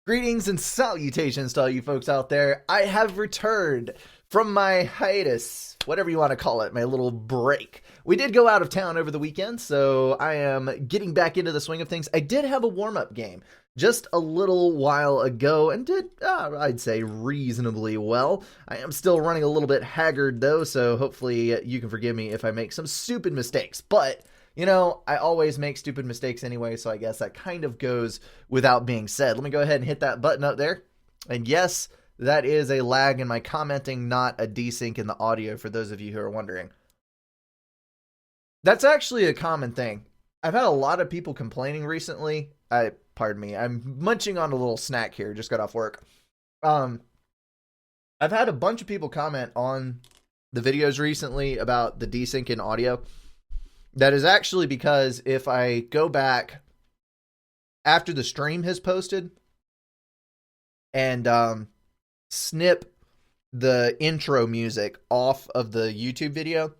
Greetings and salutations to all you folks out there. I have returned from my hiatus, whatever you want to call it, my little break. We did go out of town over the weekend, so I am getting back into the swing of things. I did have a warm-up game just a little while ago and did, I'd say, reasonably well. I am still running a little bit haggard, though, so hopefully you can forgive me if I make some stupid mistakes. But you know, I always make stupid mistakes anyway, so I guess that kind of goes without being said. Let me go ahead and hit that button up there. And yes, that is a lag in my commenting, not a desync in the audio, for those of you who are wondering. That's actually a common thing. I've had a lot of people complaining recently. Pardon me, I'm munching on a little snack here, just got off work. I've had a bunch of people comment on the videos recently about the desync in audio. That is actually because if I go back after the stream has posted and snip the intro music off of the YouTube video,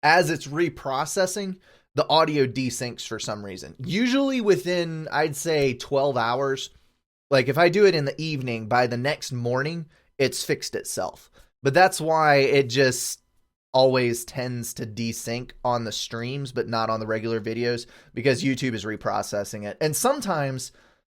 as it's reprocessing, the audio desyncs for some reason. Usually within, I'd say, 12 hours. Like if I do it in the evening, by the next morning, it's fixed itself. But that's why it just always tends to desync on the streams, but not on the regular videos, because YouTube is reprocessing it. And sometimes,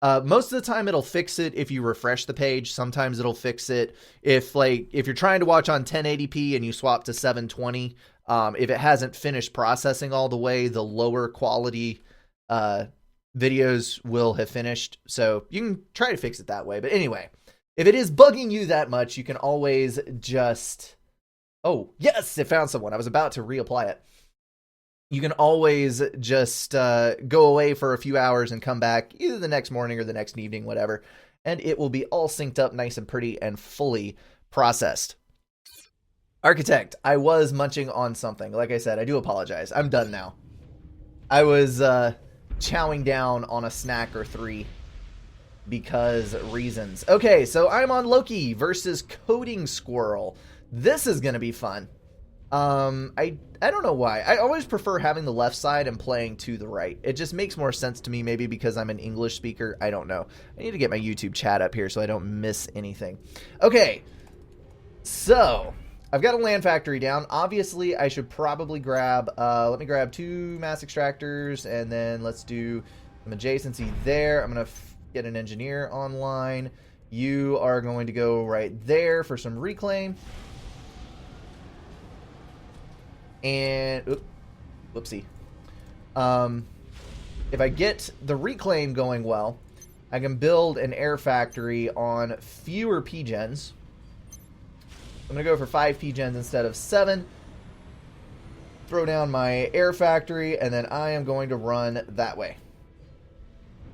most of the time it'll fix it if you refresh the page. Sometimes it'll fix it if you're trying to watch on 1080p and you swap to 720, if it hasn't finished processing all the way, the lower quality videos will have finished. So you can try to fix it that way. But anyway, if it is bugging you that much, you can always just... Oh, yes, it found someone. I was about to reapply it. You can always just go away for a few hours and come back either the next morning or the next evening, whatever, and it will be all synced up nice and pretty and fully processed. Architect, I was munching on something. Like I said, I do apologize. I'm done now. I was chowing down on a snack or three because reasons. Okay, so I'm on Loki versus Coding Squirrel. This is going to be fun. I don't know why. I always prefer having the left side and playing to the right. It just makes more sense to me, maybe because I'm an English speaker. I don't know. I need to get my YouTube chat up here so I don't miss anything. Okay, so I've got a land factory down. Obviously, I should probably grab, let me grab 2 mass extractors, and then let's do some adjacency there. I'm going to get an engineer online. You are going to go right there for some reclaim. And, whoopsie. If I get the reclaim going well, I can build an air factory on fewer P-gens. I'm going to go for 5 P-gens instead of 7. Throw down my air factory, and then I am going to run that way.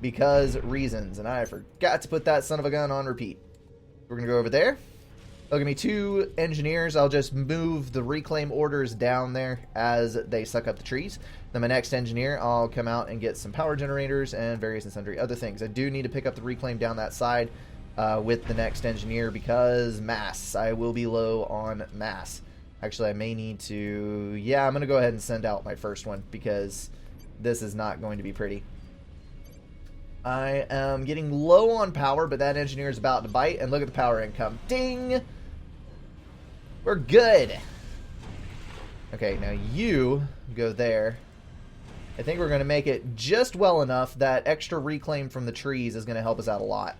Because reasons, and I forgot to put that son of a gun on repeat. We're going to go over there. They'll give me 2 engineers. I'll just move the reclaim orders down there as they suck up the trees. Then my next engineer, I'll come out and get some power generators and various and sundry other things. I do need to pick up the reclaim down that side with the next engineer because mass. I will be low on mass. Actually, I may need to... Yeah, I'm going to go ahead and send out my first one because this is not going to be pretty. I am getting low on power, but that engineer is about to bite, and look at the power income. Ding! We're good. Okay, now you go there. I think we're going to make it just well enough that extra reclaim from the trees is going to help us out a lot.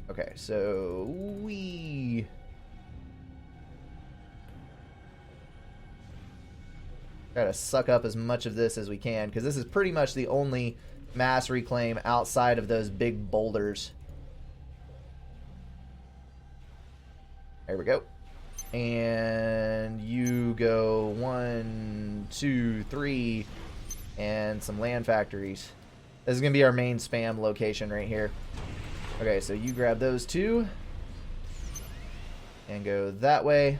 Okay, so we... Try to suck up as much of this as we can, because this is pretty much the only mass reclaim outside of those big boulders. There we go. And you go 1, 2, 3, and some land factories. This is going to be our main spam location right here. Okay, so you grab those 2 and go that way,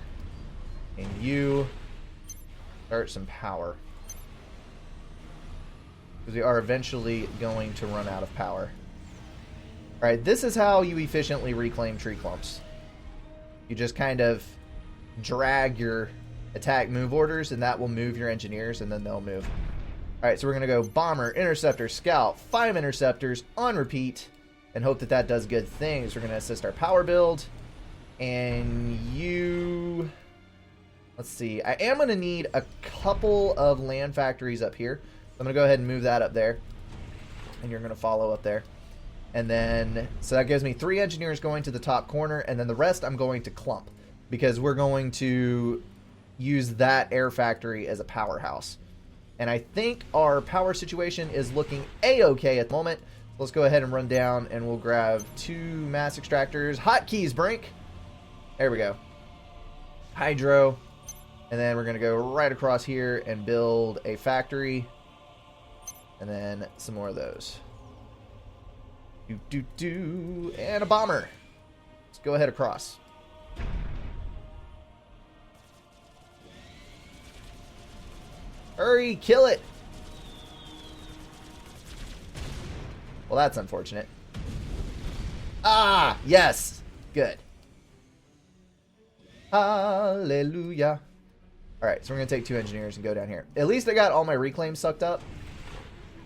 and you start some power. Because we are eventually going to run out of power. Alright, this is how you efficiently reclaim tree clumps. You just kind of drag your attack move orders, and that will move your engineers, and then they'll move. Alright, so we're going to go Bomber, Interceptor, Scout, 5 Interceptors on repeat. and hope that that does good things. We're going to assist our power build. And you... Let's see. I am going to need a couple of land factories up here. I'm going to go ahead and move that up there. And you're going to follow up there. And then, so that gives me 3 engineers going to the top corner. And then the rest I'm going to clump. Because we're going to use that air factory as a powerhouse. And I think our power situation is looking a-okay at the moment. Let's go ahead and run down and we'll grab 2 mass extractors. Hotkeys, Brink. There we go. Hydro. And then we're going to go right across here and build a factory. And then some more of those. And a bomber. Let's go ahead across. Hurry, kill it. Well, that's unfortunate. Ah, yes. Good. Hallelujah. Alright, so we're going to take 2 engineers and go down here. At least I got all my reclaims sucked up.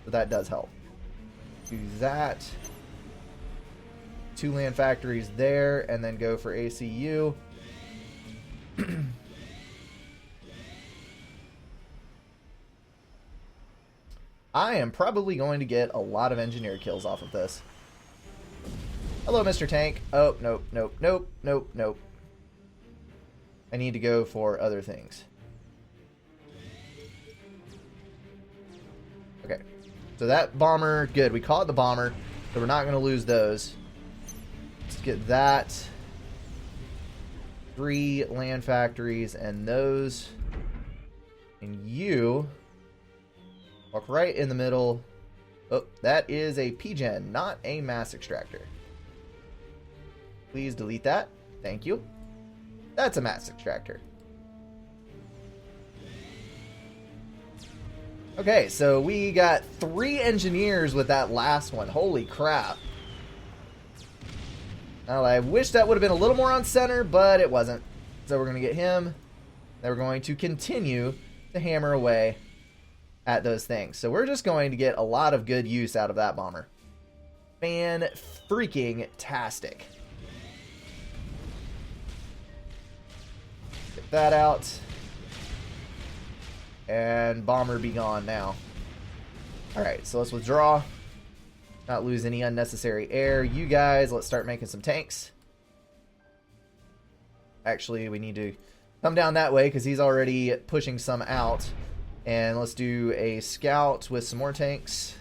But that does help. Do that. 2 land factories there, and then go for ACU. I am probably going to get a lot of engineer kills off of this. Hello, Mr. Tank. Oh, nope, nope, nope, nope, nope. I need to go for other things. Okay. So that bomber, good. We caught the bomber, so we're not going to lose those. Let's get that. 3 land factories and those. And you... walk right in the middle. Oh, that is a PGen, not a mass extractor. Please delete that. Thank you. That's a mass extractor. Okay, so we got 3 engineers with that last one. Holy crap. Now, I wish that would have been a little more on center, but it wasn't. So we're going to get him. Then we're going to continue to hammer away at those things. So we're just going to get a lot of good use out of that bomber. Fan-freaking-tastic. Get that out. And bomber be gone now. Alright, so let's withdraw. Not lose any unnecessary air. You guys, let's start making some tanks. Actually, we need to come down that way because he's already pushing some out. And let's do a scout with some more tanks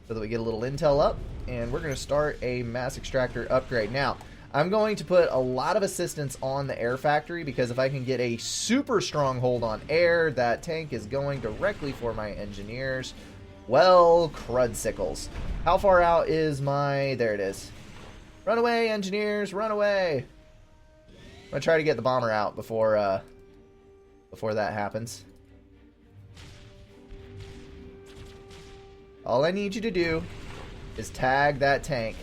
so that we get a little intel up. And we're going to start a mass extractor upgrade. Now, I'm going to put a lot of assistance on the air factory because if I can get a super strong hold on air, that tank is going directly for my engineers. Well, crud sickles. How far out is my... there it is. Run away, engineers, run away. I'm going to try to get the bomber out before that happens. All I need you to do is tag that tank.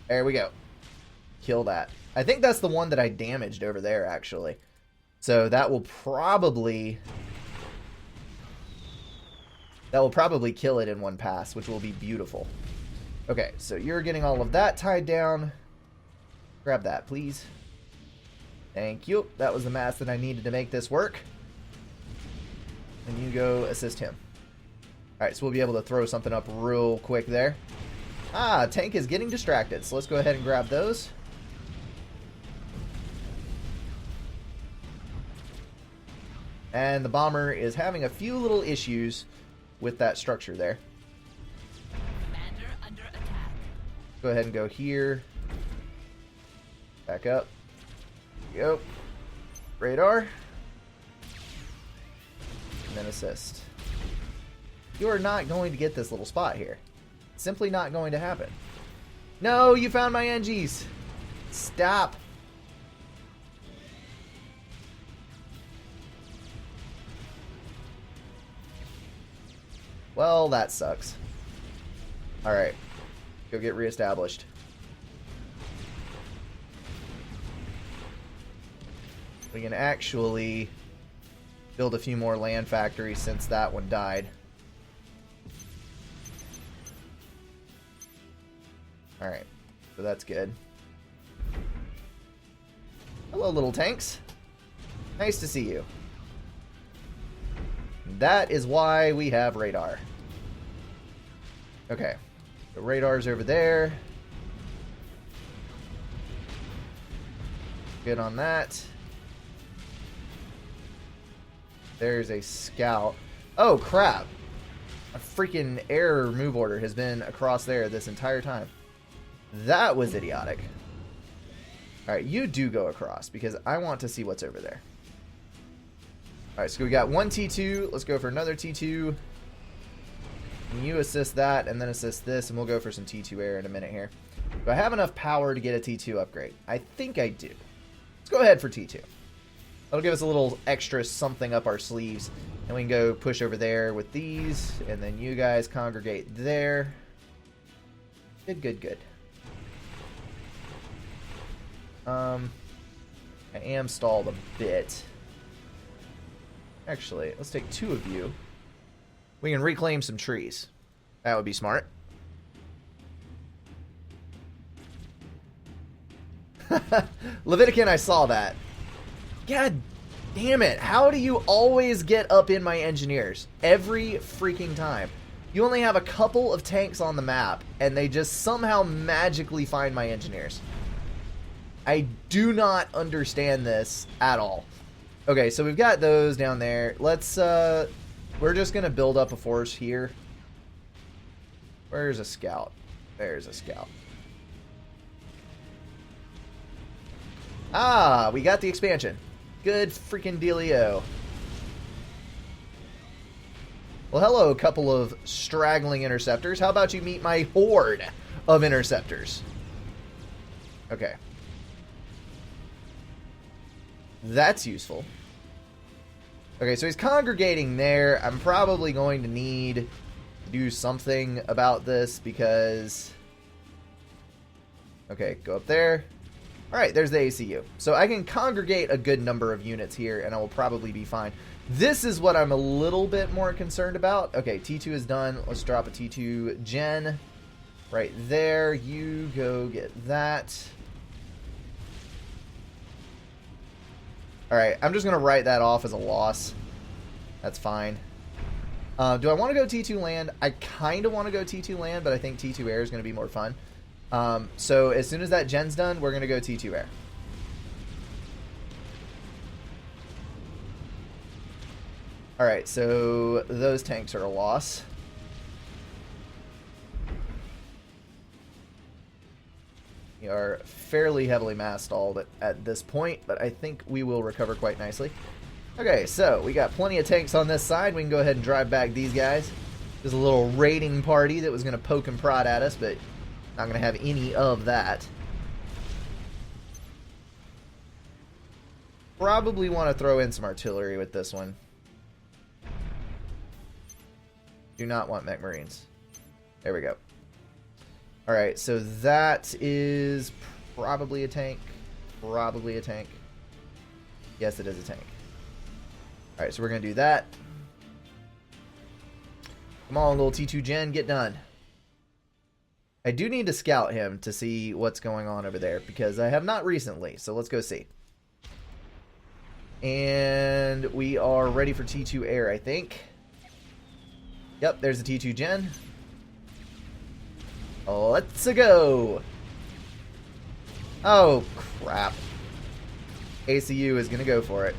There we go. Kill that. I think that's the one that I damaged over there, actually. So that will probably kill it in one pass, which will be beautiful. Okay, so you're getting all of that tied down. Grab that, please. Thank you. That was the mass that I needed to make this work. And you go assist him. Alright, so we'll be able to throw something up real quick there. Ah, tank is getting distracted, so let's go ahead and grab those. And the bomber is having a few little issues with that structure there. Commander under attack. Go ahead and go here. Back up. There we go. Radar. And then assist. You are not going to get this little spot here. Simply not going to happen. No, you found my NGs. Stop. Well, that sucks. Alright. Go get reestablished. We can actually build a few more land factories since that one died. Alright, so that's good. Hello, little tanks. Nice to see you. That is why we have radar. Okay. The radar's over there. Good on that. There's a scout. Oh, crap. A freaking error move order has been across there this entire time. That was idiotic. Alright, you do go across because I want to see what's over there. Alright, so we got one T2. Let's go for another T2. And you assist that and then assist this, and we'll go for some T2 air in a minute here. Do I have enough power to get a T2 upgrade? I think I do. Let's go ahead for T2. That'll give us a little extra something up our sleeves. And we can go push over there with these, and then you guys congregate there. Good, good, good. I am stalled a bit. Actually, let's take 2 of you. We can reclaim some trees. That would be smart. Levitican, I saw that. God damn it. How do you always get up in my engineers? Every freaking time. You only have a couple of tanks on the map, and they just somehow magically find my engineers. I do not understand this at all. Okay, so we've got those down there. Let's, we're just going to build up a force here. Where's a scout? There's a scout. Ah, we got the expansion. Good freaking dealio. Well, hello, couple of straggling interceptors. How about you meet my horde of interceptors? Okay. That's useful. Okay, so he's congregating there. I'm probably going to need to do something about this because... Okay, go up there. Alright, there's the ACU. So I can congregate a good number of units here, and I will probably be fine. This is what I'm a little bit more concerned about. Okay, T2 is done. Let's drop a T2 gen right there. You go get that. Alright, I'm just going to write that off as a loss. That's fine. Do I want to go T2 land? I kind of want to go T2 land, but I think T2 air is going to be more fun. So as soon as that gen's done, we're going to go T2 air. Alright, so those tanks are a loss. We are fairly heavily mass stalled at this point, but I think we will recover quite nicely. Okay, so we got plenty of tanks on this side. We can go ahead and drive back these guys. There's a little raiding party that was going to poke and prod at us, but not going to have any of that. Probably want to throw in some artillery with this one. Do not want mech marines. There we go. Alright, so that is probably a tank. Probably a tank. Yes, it is a tank. Alright, so we're going to do that. Come on, little T2 gen, get done. I do need to scout him to see what's going on over there, because I have not recently, so let's go see. And we are ready for T2 air, I think. Yep, there's the T2 gen. Let's go. Oh, crap. ACU is going to go for it.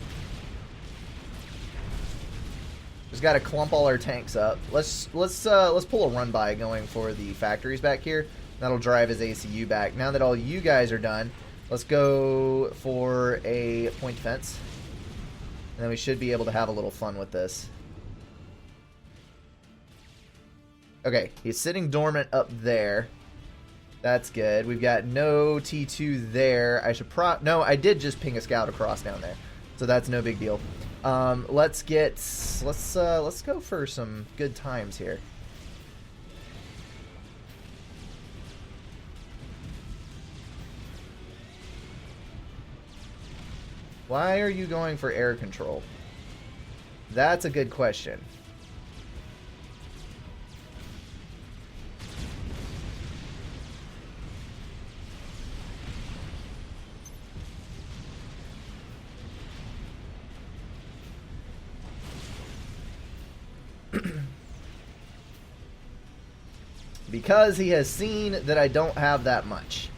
Just got to clump all our tanks up. Let's pull a run by going for the factories back here. That'll drive his ACU back. Now that all you guys are done, let's go for a point defense. And then we should be able to have a little fun with this. Okay, he's sitting dormant up there. That's good. We've got no T2 there. I should no, I did just ping a scout across down there. So that's no big deal. Let's go for some good times here. Why are you going for air control? That's a good question. because he has seen that I don't have that much.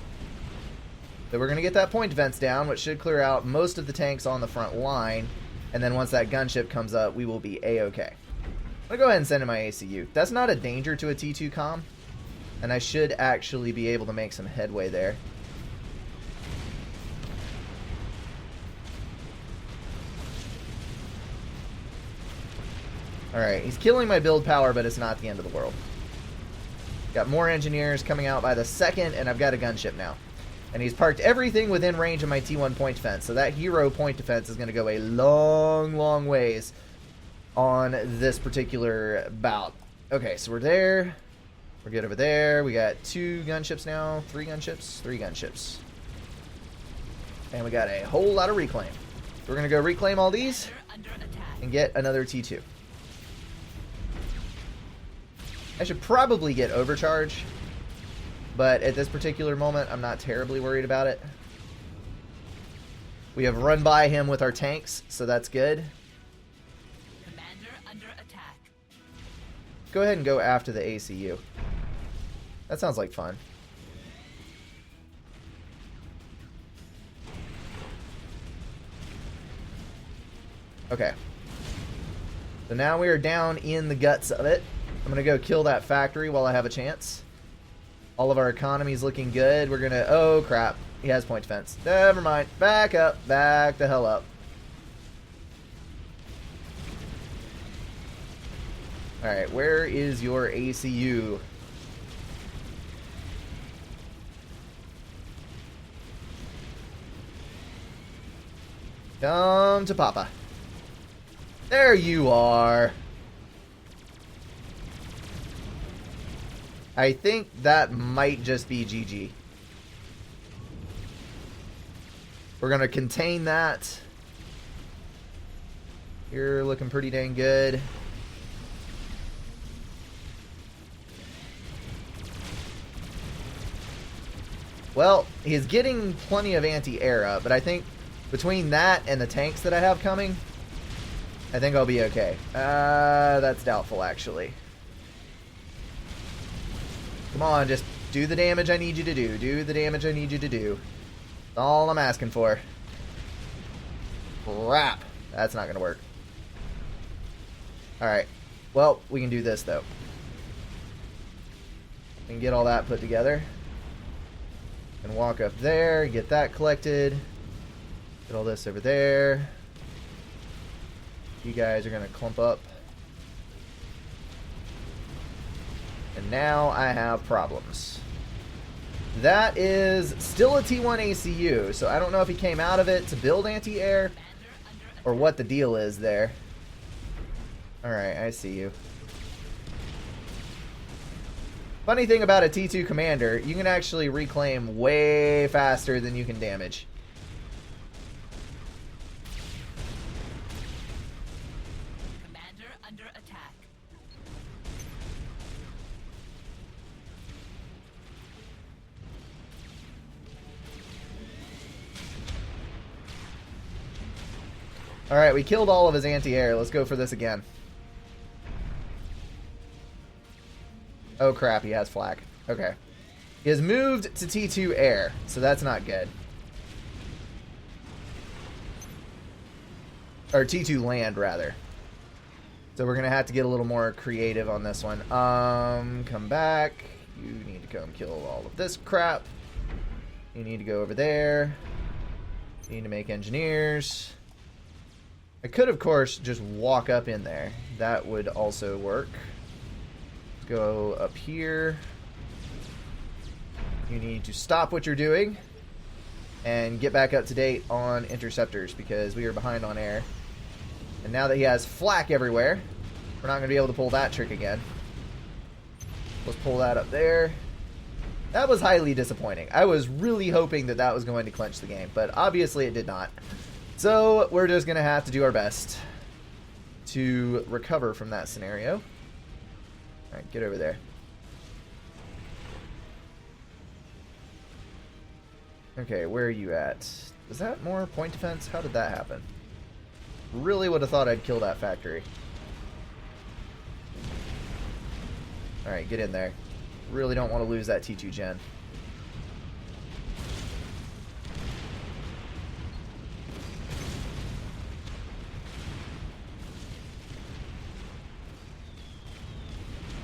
So we're going to get that point defense down, which should clear out most of the tanks on the front line. And then once that gunship comes up, we will be A-okay. I'm going to go ahead and send in my ACU. That's not a danger to a T2 comm. And I should actually be able to make some headway there. Alright, he's killing my build power, but it's not the end of the world. Got more engineers coming out by the second, and I've got a gunship now. And he's parked everything within range of my T1 point defense. So that hero point defense is going to go a long, long ways on this particular bout. Okay, so we're there. We're good over there. We got 2 gunships now. 3 gunships? 3 gunships. And we got a whole lot of reclaim. We're going to go reclaim all these and get another T2. I should probably get overcharge. But at this particular moment, I'm not terribly worried about it. We have run by him with our tanks, so that's good. Commander under attack. Go ahead and go after the ACU. That sounds like fun. Okay. So now we are down in the guts of it. I'm going to go kill that factory while I have a chance. All of our economy's looking good. We're going to... Oh, crap. He has point defense. Never mind. Back up. Back the hell up. Alright, where is your ACU? Come to Papa. There you are. I think that might just be GG. We're going to contain that. You're looking pretty dang good. Well, he's getting plenty of anti-air up, but I think between that and the tanks that I have coming, I think I'll be okay. That's doubtful, actually. Come on, just do the damage I need you to do. Do the damage I need you to do. That's all I'm asking for. Crap. That's not going to work. Alright. Well, we can do this, though. We can get all that put together. And walk up there, get that collected. Get all this over there. You guys are going to clump up. And now I have problems. That is still a T1 ACU, so I don't know if he came out of it to build anti-air or what the deal is there. Alright, I see you. Funny thing about a T2 commander, you can actually reclaim way faster than you can damage. Commander under attack. Alright, we killed all of his anti-air. Let's go for this again. Oh crap, he has flak. Okay. He has moved to T2 air, so that's not good. Or T2 land, rather. So we're going to have to get a little more creative on this one. Come back. You need to come kill all of this crap. You need to go over there. You need to make engineers. I could, of course, just walk up in there. That would also work. Go up here. You need to stop what you're doing and get back up to date on interceptors because we are behind on air. And now that he has flak everywhere, we're not going to be able to pull that trick again. Let's pull that up there. That was highly disappointing. I was really hoping that that was going to clinch the game, but obviously it did not. So we're just going to have to do our best to recover from that scenario. Alright, get over there. Okay, where are you at? Is that more point defense? How did that happen? Really would have thought I'd kill that factory. Alright, get in there. Really don't want to lose that T2 gen.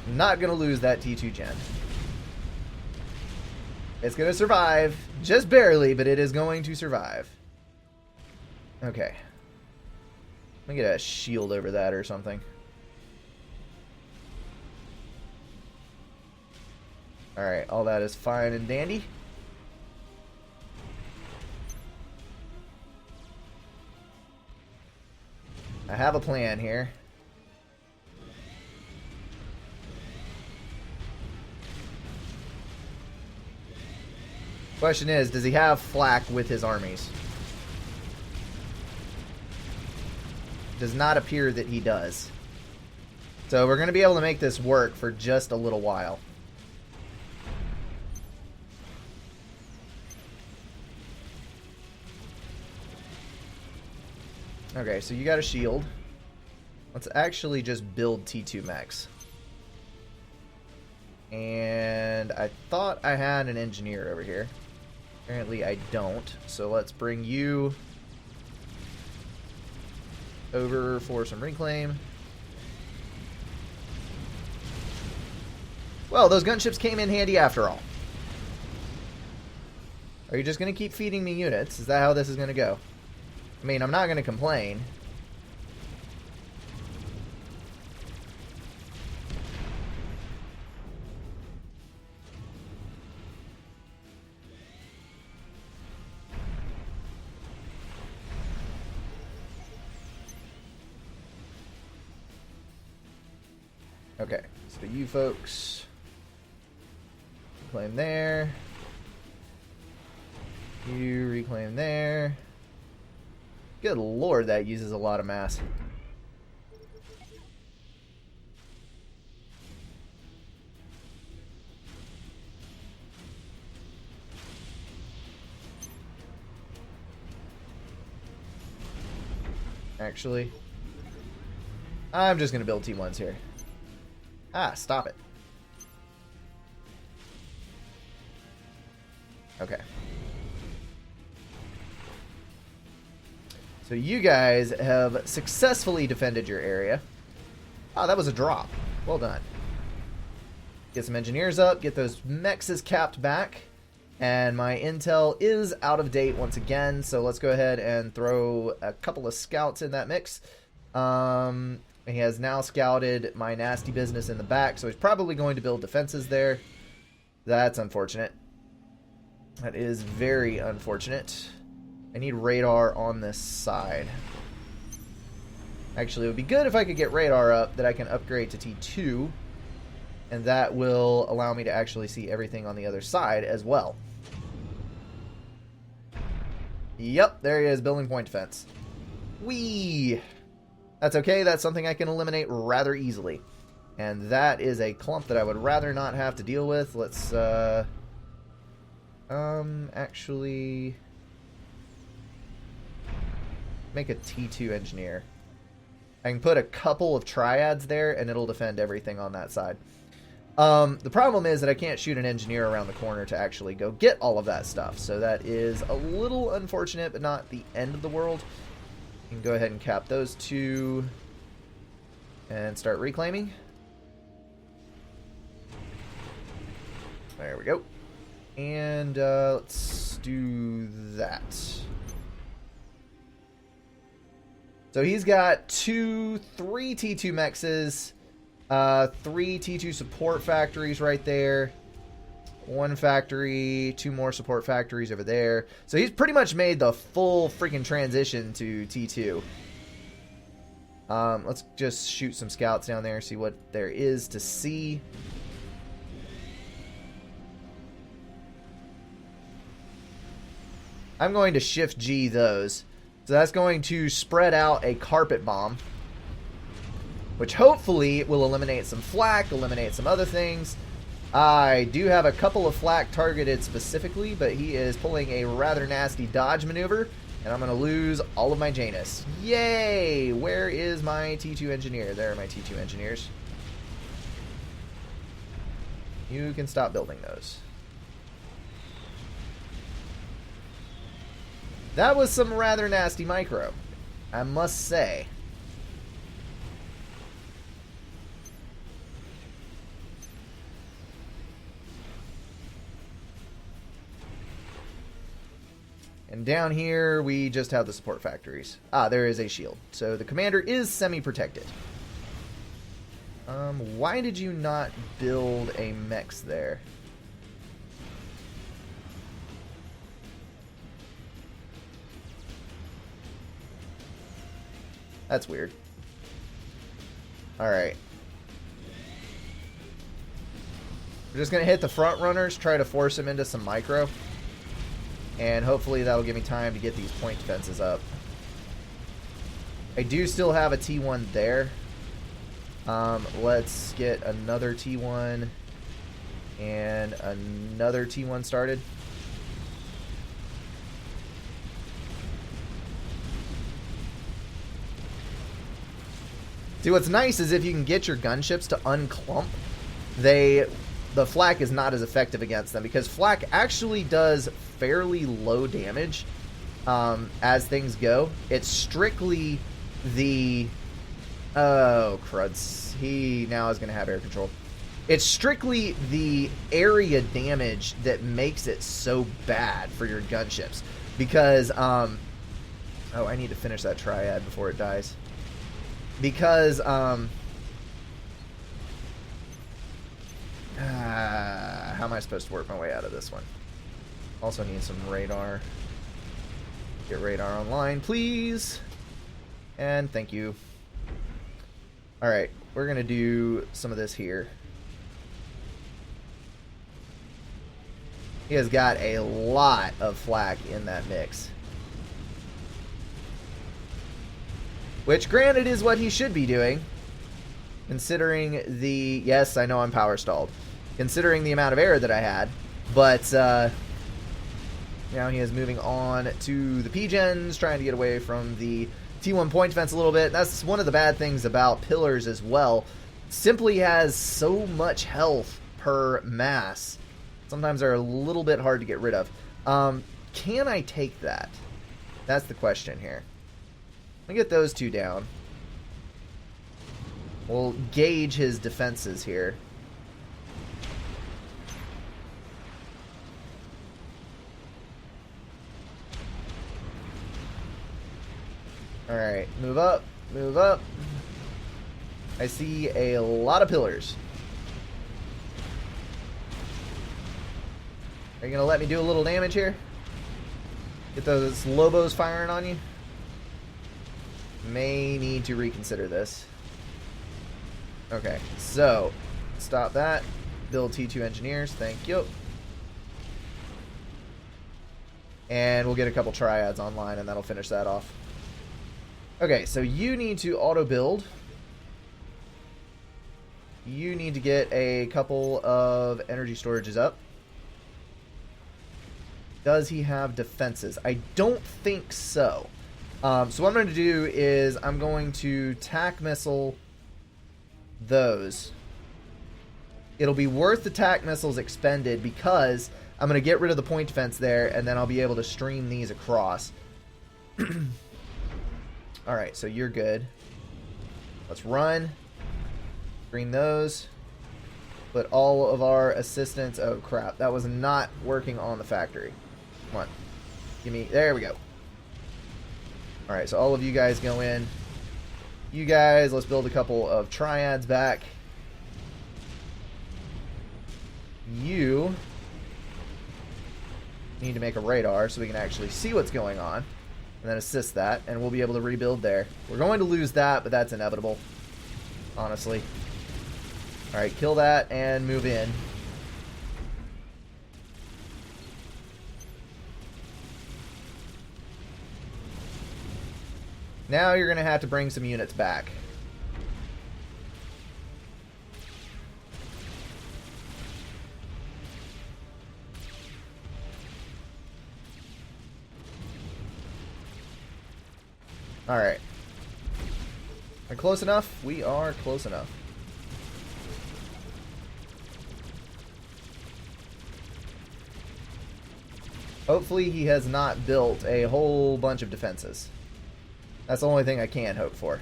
Not going to lose that T2 gen. It's going to survive. Just barely, but it is going to survive. Okay. Let me get a shield over that or something. Alright, all that is fine and dandy. I have a plan here. Question is, does he have flak with his armies? Does not appear that he does. So we're going to be able to make this work for just a little while. Okay, so you got a shield. Let's actually just build T2 mechs. And I thought I had an engineer over here. Apparently I don't. So let's bring you over for some reclaim. Well, those gunships came in handy after all. Are you just going to keep feeding me units? Is that how this is going to go? I mean, I'm not going to complain. Okay, so you folks reclaim there. You reclaim there. Good lord, that uses a lot of mass. Actually, I'm just going to build T1s here. Ah, stop it. Okay. So you guys have successfully defended your area. Oh, that was a drop. Well done. Get some engineers up, get those mechs capped back. And my intel is out of date once again, so let's go ahead and throw a couple of scouts in that mix. He has now scouted my nasty business in the back, so he's probably going to build defenses there. That's unfortunate. That is very unfortunate. I need radar on this side. Actually, it would be good if I could get radar up that I can upgrade to T2. And that will allow me to actually see everything on the other side as well. Yep, there he is, building point defense. Whee! That's okay, that's something I can eliminate rather easily. And that is a clump that I would rather not have to deal with. Let's, actually make a T2 engineer. I can put a couple of triads there and it'll defend everything on that side. The problem is that I can't shoot an engineer around the corner to actually go get all of that stuff. So that is a little unfortunate, but not the end of the world. You can go ahead and cap those two and start reclaiming. There we go. And let's do that. So he's got three T2 mexes, 3 T2 support factories right there, 1 factory, 2 more support factories over there. So he's pretty much made the full freaking transition to T2. Let's just shoot some scouts down there, see what there is to see. I'm going to shift G those. So that's going to spread out a carpet bomb, which hopefully will eliminate some flak, eliminate some other things. I do have a couple of flak targeted specifically, but he is pulling a rather nasty dodge maneuver, and I'm going to lose all of my Janus. Yay! Where is my T2 engineer? There are my T2 engineers. You can stop building those. That was some rather nasty micro, I must say. And down here, we just have the support factories. Ah, there is a shield. So the commander is semi-protected. Why did you not build a mechs there? That's weird. Alright. We're just going to hit the front runners, try to force them into some micro. And hopefully that'll give me time to get these point defenses up. I do still have a T1 there. Let's get another T1 and another T1 started. See, what's nice is if you can get your gunships to unclump, the flak is not as effective against them, because flak actually does fairly low damage as things go. It's strictly the... Oh, cruds. He now is going to have air control. It's strictly the area damage that makes it so bad for your gunships. Because, oh, I need to finish that triad before it dies. Because, how am I supposed to work my way out of this one? Also need some radar. Get radar online, please. And thank you. Alright, we're going to do some of this here. He has got a lot of flak in that mix. Which, granted, is what he should be doing. Considering the... Yes, I know I'm power stalled. Considering the amount of air that I had. But, now he is moving on to the P-Gens, trying to get away from the T1 point defense a little bit. That's one of the bad things about pillars as well. Simply has so much health per mass. Sometimes they're a little bit hard to get rid of. Can I take that? That's the question here. Let me get those two down. We'll gauge his defenses here. Alright, move up, move up. I see a lot of pillars. Are you going to let me do a little damage here? Get those Lobos firing on you? May need to reconsider this. Okay, so stop that. Build T2 engineers, thank you. And we'll get a couple triads online and that'll finish that off. Okay, so you need to auto build. You need to get a couple of energy storages up. Does he have defenses? I don't think so. So what I'm going to do is I'm going to tack missile those. It'll be worth the tack missiles expended because I'm going to get rid of the point defense there, and then I'll be able to stream these across. Alright, so you're good. Let's run. Screen those. Put all of our assistants... Oh, crap. That was not working on the factory. Come on. Give me... There we go. Alright, so all of you guys go in. You guys, let's build a couple of triads back. You need to make a radar so we can actually see what's going on. And then assist that, and we'll be able to rebuild there. We're going to lose that, but that's inevitable. Honestly. Alright, kill that and move in. Now you're going to have to bring some units back. Alright. Are we close enough? We are close enough. Hopefully he has not built a whole bunch of defenses. That's the only thing I can hope for.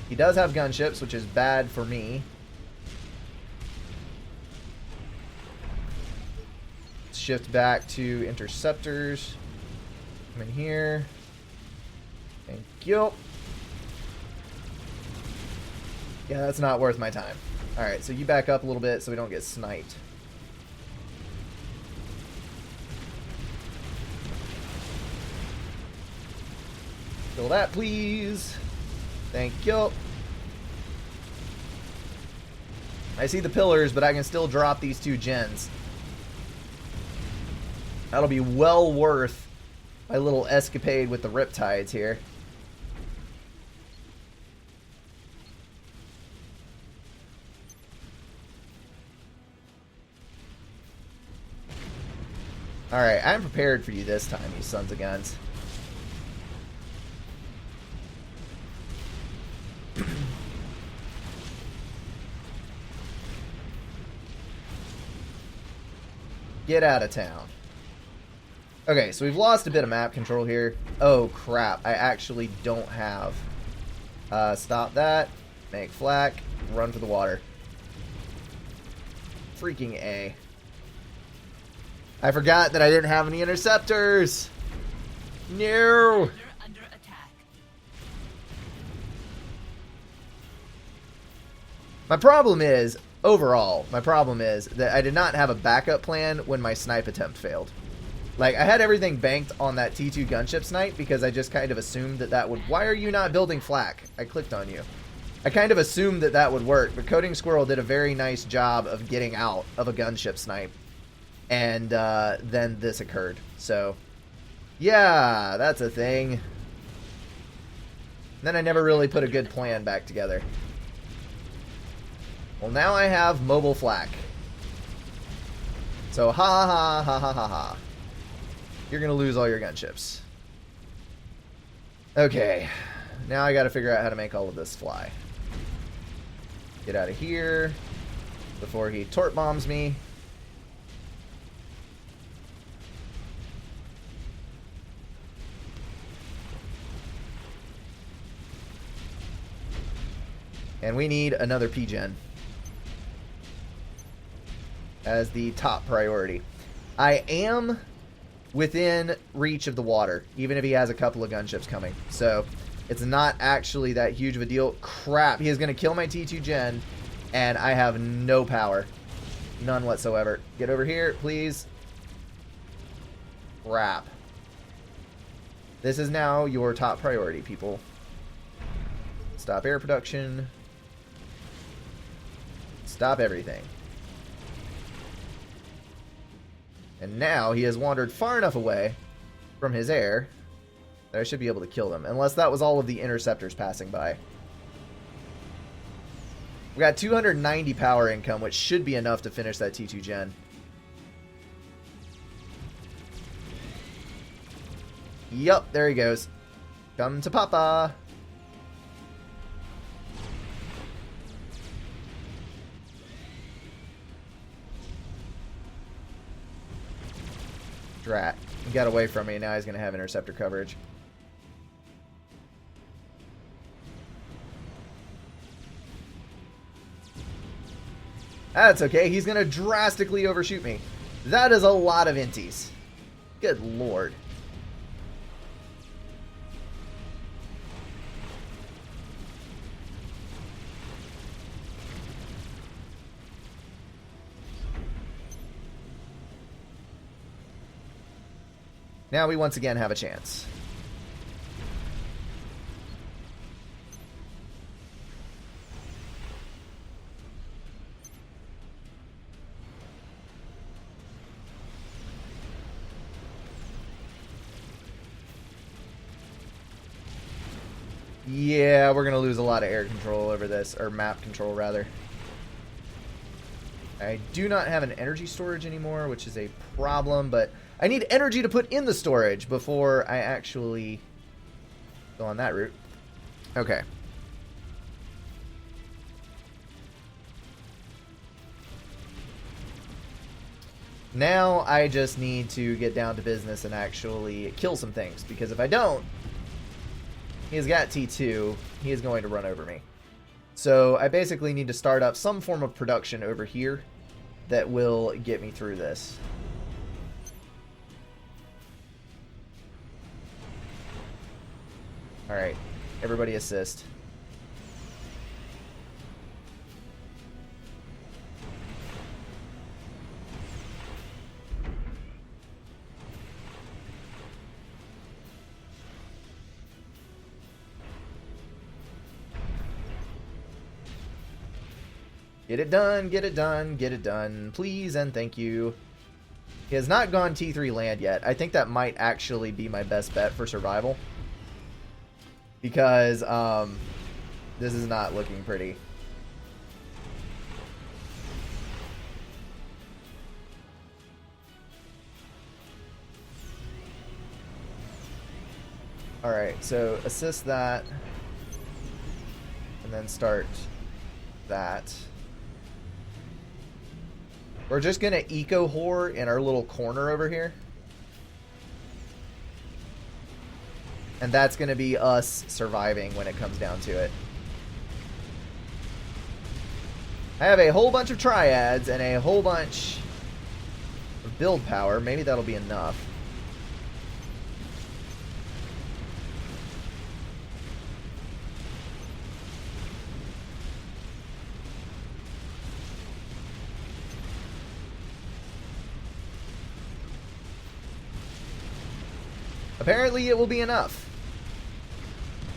He does have gunships, which is bad for me. Let's shift back to interceptors. Come in here. Thank you. Yeah, that's not worth my time. Alright, so you back up a little bit so we don't get sniped. Kill that, please. Thank you. I see the pillars, but I can still drop these 2 gens. That'll be well worth my little escapade with the Riptides here. Alright, I'm prepared for you this time, you sons of guns. Get out of town. Okay, so we've lost a bit of map control here. Oh, crap. I actually don't have... stop that. Make flak. Run for the water. Freaking A. I forgot that I didn't have any interceptors. No. Under attack. My problem is, overall, my problem is that I did not have a backup plan when my snipe attempt failed. Like, I had everything banked on that T2 gunship snipe because I just kind of assumed that that would... Why are you not building flak? I clicked on you. I kind of assumed that that would work, but Coding Squirrel did a very nice job of getting out of a gunship snipe. And then this occurred. So, yeah, that's a thing. Then I never really put a good plan back together. Well, now I have mobile flak. So, ha ha ha ha ha ha. You're going to lose all your gunships. Okay. Now I got to figure out how to make all of this fly. Get out of here before he torp bombs me. And we need another P-Gen as the top priority. I am within reach of the water, even if he has a couple of gunships coming. So it's not actually that huge of a deal. Crap, he is going to kill my T2 Gen, and I have no power. None whatsoever. Get over here, please. Crap. This is now your top priority, people. Stop air production. Stop everything. And now he has wandered far enough away from his air that I should be able to kill them. Unless that was all of the interceptors passing by. We got 290 power income, which should be enough to finish that T2 Gen. Yup, there he goes. Come to Papa. Drat. He got away from me, now he's going to have interceptor coverage. That's okay, he's going to drastically overshoot me. That is a lot of inties. Good lord. Now we once again have a chance. Yeah, we're going to lose a lot of air control over this, or map control rather. I do not have an energy storage anymore, which is a problem, but I need energy to put in the storage before I actually go on that route. Okay. Now I just need to get down to business and actually kill some things, because if I don't, he's got T2, he is going to run over me. So I basically need to start up some form of production over here that will get me through this. Alright, everybody assist. Get it done, get it done, get it done, please and thank you. He has not gone T3 land yet. I think that might actually be my best bet for survival. Because, this is not looking pretty. Alright, so assist that. And then start that. We're just going to eco whore in our little corner over here. And that's going to be us surviving when it comes down to it. I have a whole bunch of triads and a whole bunch of build power. Maybe that'll be enough. Apparently it will be enough.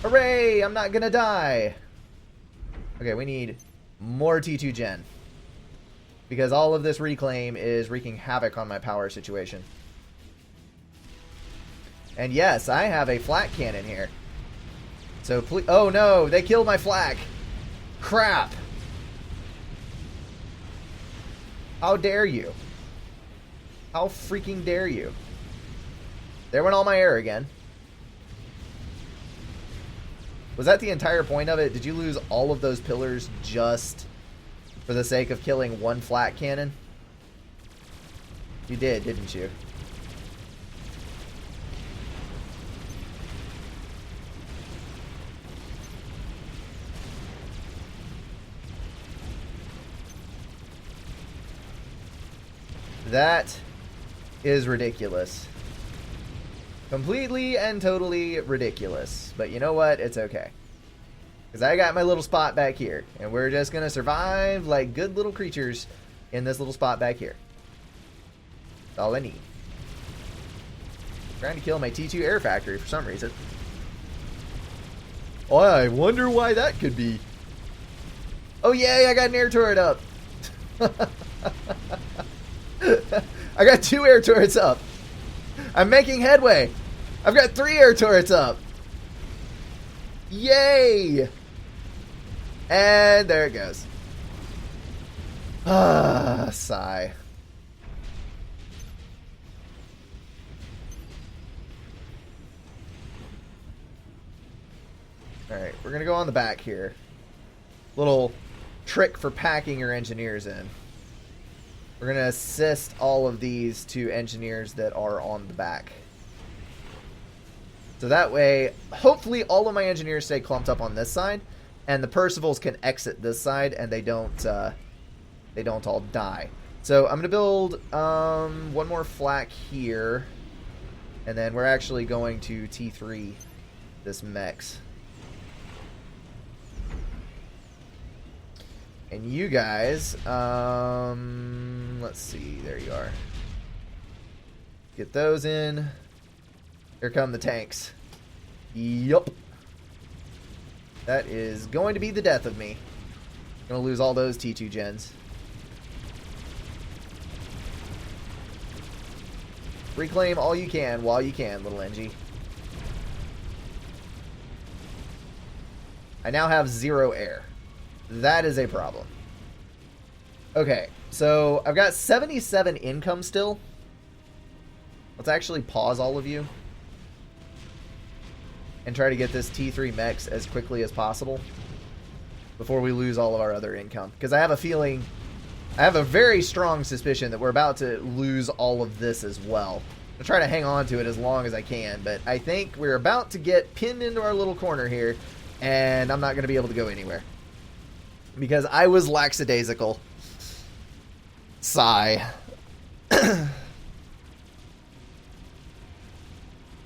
Hooray! I'm not gonna die. Okay, we need more T2 gen. Because all of this reclaim is wreaking havoc on my power situation. And yes, I have a flak cannon here. So please... Oh no, they killed my flak. Crap. How dare you? How freaking dare you? There went all my air again. Was that the entire point of it? Did you lose all of those pillars just for the sake of killing one flak cannon? You did, didn't you? That is ridiculous. Completely and totally ridiculous. But you know what? It's okay. Because I got my little spot back here. And we're just going to survive like good little creatures in this little spot back here. That's all I need. I'm trying to kill my T2 air factory for some reason. Oh, I wonder why that could be. Oh yay, I got an air turret up. I got 2 air turrets up. I'm making headway. I've got 3 air turrets up. Yay! And there it goes. Ah, sigh. Alright, we're going to go on the back here. Little trick for packing your engineers in. We're going to assist all of these to engineers that are on the back. So that way, hopefully all of my engineers stay clumped up on this side, and the Percivals can exit this side, and they don't all die. So I'm going to build one more flak here, and then we're actually going to T3 this mechs. And you guys, let's see, there you are. Get those in. Here come the tanks. Yup. That is going to be the death of me. Gonna lose all those T2 gens. Reclaim all you can while you can, little NG. I now have 0 air. That is a problem. Okay, so I've got 77 income still. Let's actually pause all of you and try to get this T3 mechs as quickly as possible before we lose all of our other income. Because I have a feeling I have a very strong suspicion that we're about to lose all of this as well. I'll try to hang on to it as long as I can, but I think we're about to get pinned into our little corner here, and I'm not going to be able to go anywhere. Because I was lackadaisical. Sigh.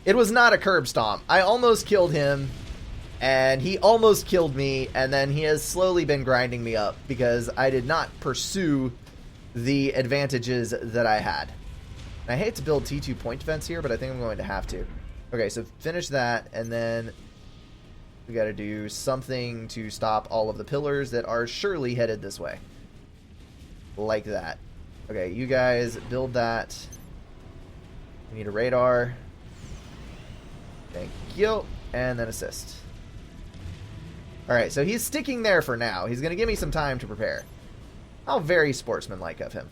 It was not a curb stomp. I almost killed him, and he almost killed me, and then he has slowly been grinding me up because I did not pursue the advantages that I had. And I hate to build T2 point defense here, but I think I'm going to have to. Okay, so finish that, and then we got to do something to stop all of the pillars that are surely headed this way. Like that. Okay, you guys build that. We need a radar. Thank you. And then assist. Alright, so he's sticking there for now. He's going to give me some time to prepare. How very sportsmanlike of him.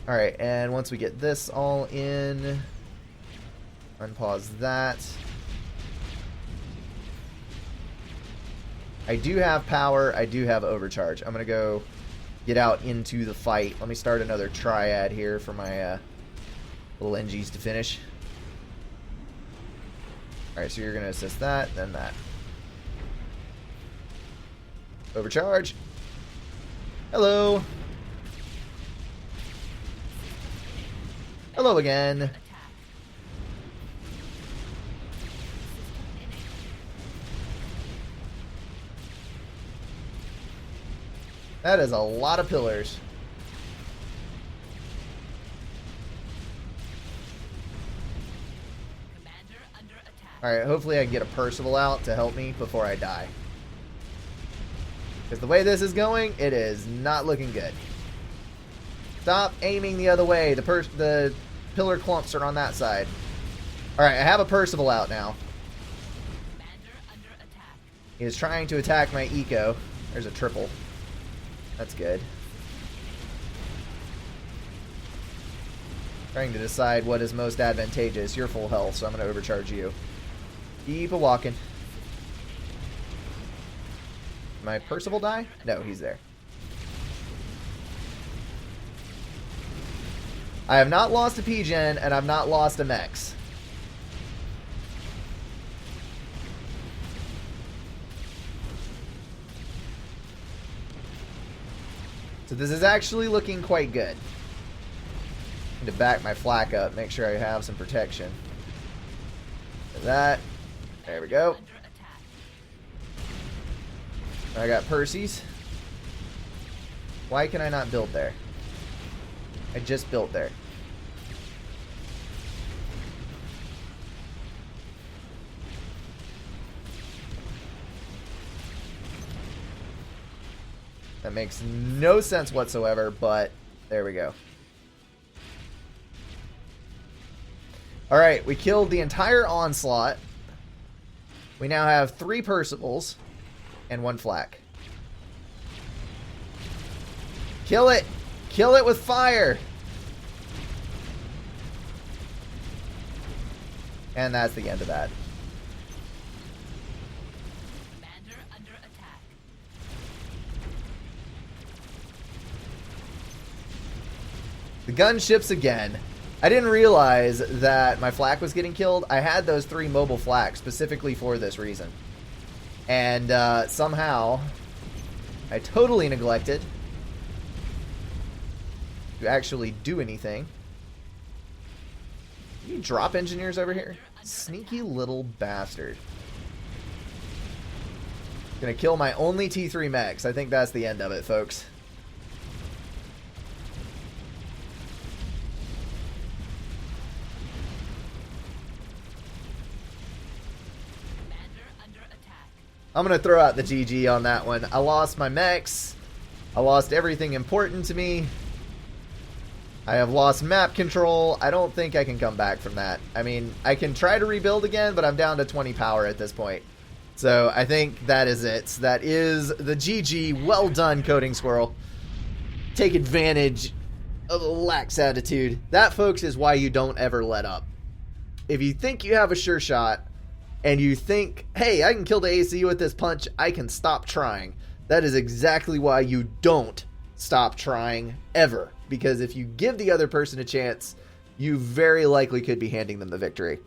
Alright, and once we get this all in, unpause that. I do have power. I do have overcharge. I'm going to go get out into the fight. Let me start another triad here for my little NGs to finish. Alright, so you're going to assist that, then that. Overcharge. Hello. Hello again. That is a lot of pillars. Alright, hopefully I can get a Percival out to help me before I die. Because the way this is going, it is not looking good. Stop aiming the other way. The pillar clumps are on that side. Alright, I have a Percival out now. He is trying to attack my eco. There's a triple. That's good. Trying to decide what is most advantageous. You're full health, so I'm going to overcharge you. Keep a walking. My Percival die? No, he's there. I have not lost a P-Gen, and I've not lost a Mex. So this is actually looking quite good. Need to back my flak up, make sure I have some protection. That. There we go. I got Percy's. Why can I not build there? I just built there. That makes no sense whatsoever, but there we go. Alright, we killed the entire onslaught. We now have 3 Percivals and 1 flak. Kill it! Kill it with fire! And that's the end of that. Commander under attack. The gunships again. I didn't realize that my flak was getting killed. I had those 3 mobile flaks specifically for this reason. And somehow I totally neglected to actually do anything. You drop engineers over here? Sneaky little bastard. Gonna kill my only T3 mechs. I think that's the end of it, folks. I'm going to throw out the GG on that one. I lost my mechs. I lost everything important to me. I have lost map control. I don't think I can come back from that. I mean, I can try to rebuild again, but I'm down to 20 power at this point. So I think that is it. That is the GG. Well done, Coding Squirrel. Take advantage of a lax attitude. That, folks, is why you don't ever let up. If you think you have a sure shot, and you think, hey, I can kill the AC with this punch, I can stop trying. That is exactly why you don't stop trying ever, because if you give the other person a chance, you very likely could be handing them the victory.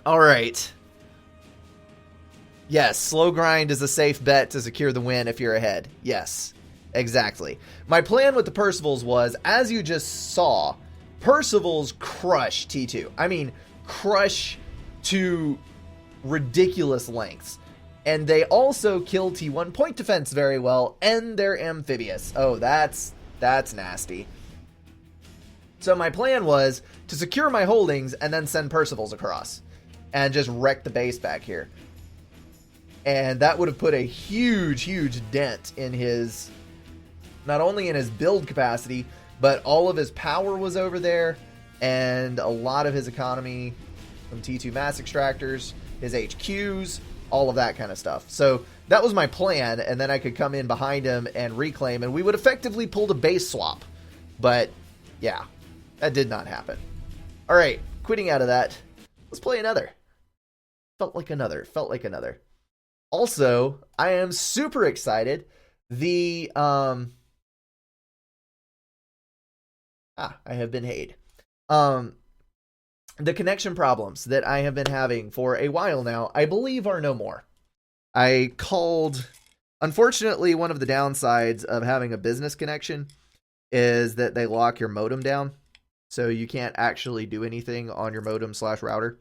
All right. Yes, slow grind is a safe bet to secure the win if you're ahead. Yes, exactly. My plan with the Percivals was, as you just saw, Percivals crush T2. I mean, crush to ridiculous lengths. And they also kill T1 point defense very well, and they're amphibious. Oh, that's nasty. So my plan was to secure my holdings and then send Percivals across and just wreck the base back here. And that would have put a huge, huge dent in his, not only in his build capacity, but all of his power was over there, and a lot of his economy from T2 mass extractors, his HQs, all of that kind of stuff. So that was my plan, and then I could come in behind him and reclaim, and we would effectively pull a base swap. But yeah, that did not happen. All right, quitting out of that, let's play another. Felt like another. Also, I am super excited. I have been hayed. The connection problems that I have been having for a while now, I believe, are no more. I called... Unfortunately, one of the downsides of having a business connection is that they lock your modem down, so you can't actually do anything on your modem/router.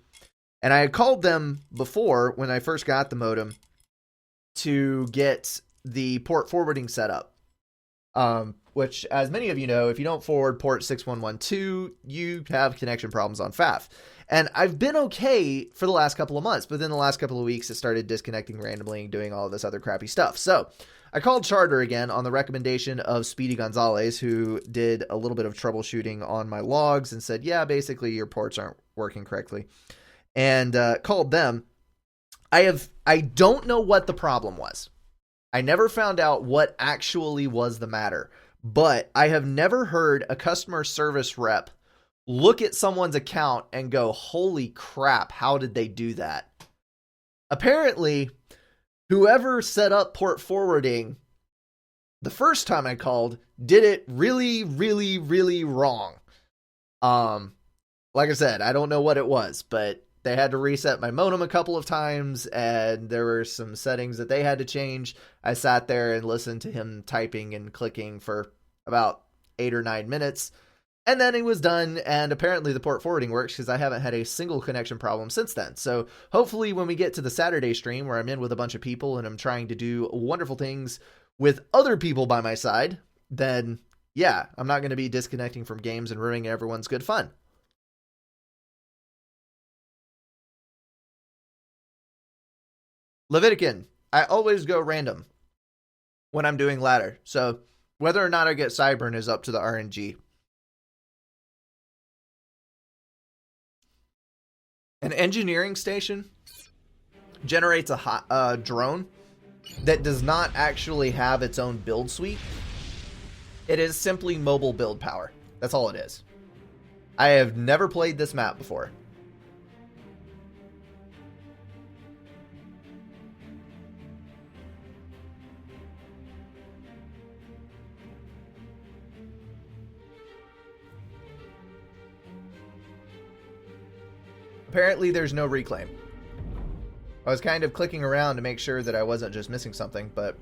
And I had called them before, when I first got the modem, to get the port forwarding set up. Which, as many of you know, if you don't forward port 6112, you have connection problems on FAF. And I've been okay for the last couple of months, but then the last couple of weeks it started disconnecting randomly and doing all of this other crappy stuff. So I called Charter again on the recommendation of Speedy Gonzalez, who did a little bit of troubleshooting on my logs and said, yeah, basically your ports aren't working correctly. And called them. I don't know what the problem was. I never found out what actually was the matter. But I have never heard a customer service rep look at someone's account and go, holy crap, how did they do that? Apparently, whoever set up port forwarding the first time I called did it really, really, really wrong. Like I said, I don't know what it was, but they had to reset my modem a couple of times, and there were some settings that they had to change. I sat there and listened to him typing and clicking for about 8 or 9 minutes, and then he was done, and apparently the port forwarding works, because I haven't had a single connection problem since then. So hopefully when we get to the Saturday stream, where I'm in with a bunch of people, and I'm trying to do wonderful things with other people by my side, then yeah, I'm not going to be disconnecting from games and ruining everyone's good fun. Levitican, I always go random when I'm doing ladder, so whether or not I get Cybern is up to the RNG. An engineering station generates a drone that does not actually have its own build suite. It is simply mobile build power. That's all it is. I have never played this map before. Apparently there's no reclaim. I was kind of clicking around to make sure that I wasn't just missing something, but...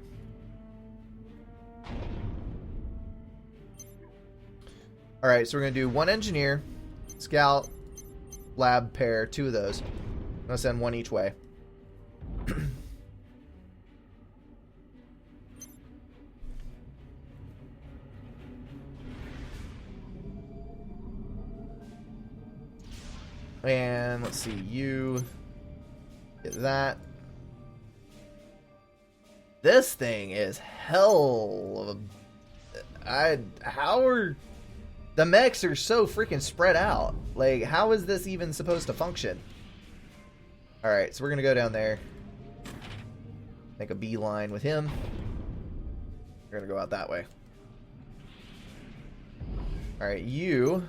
Alright, so we're going to do 1 engineer, scout, lab pair, 2 of those. I'm going to send 1 each way. And let's see, you get that. This thing is hell of how are the mechs are so freaking spread out? Like, how is this even supposed to function? Alright, so we're gonna go down there. Make a beeline with him. We're gonna go out that way. Alright, you...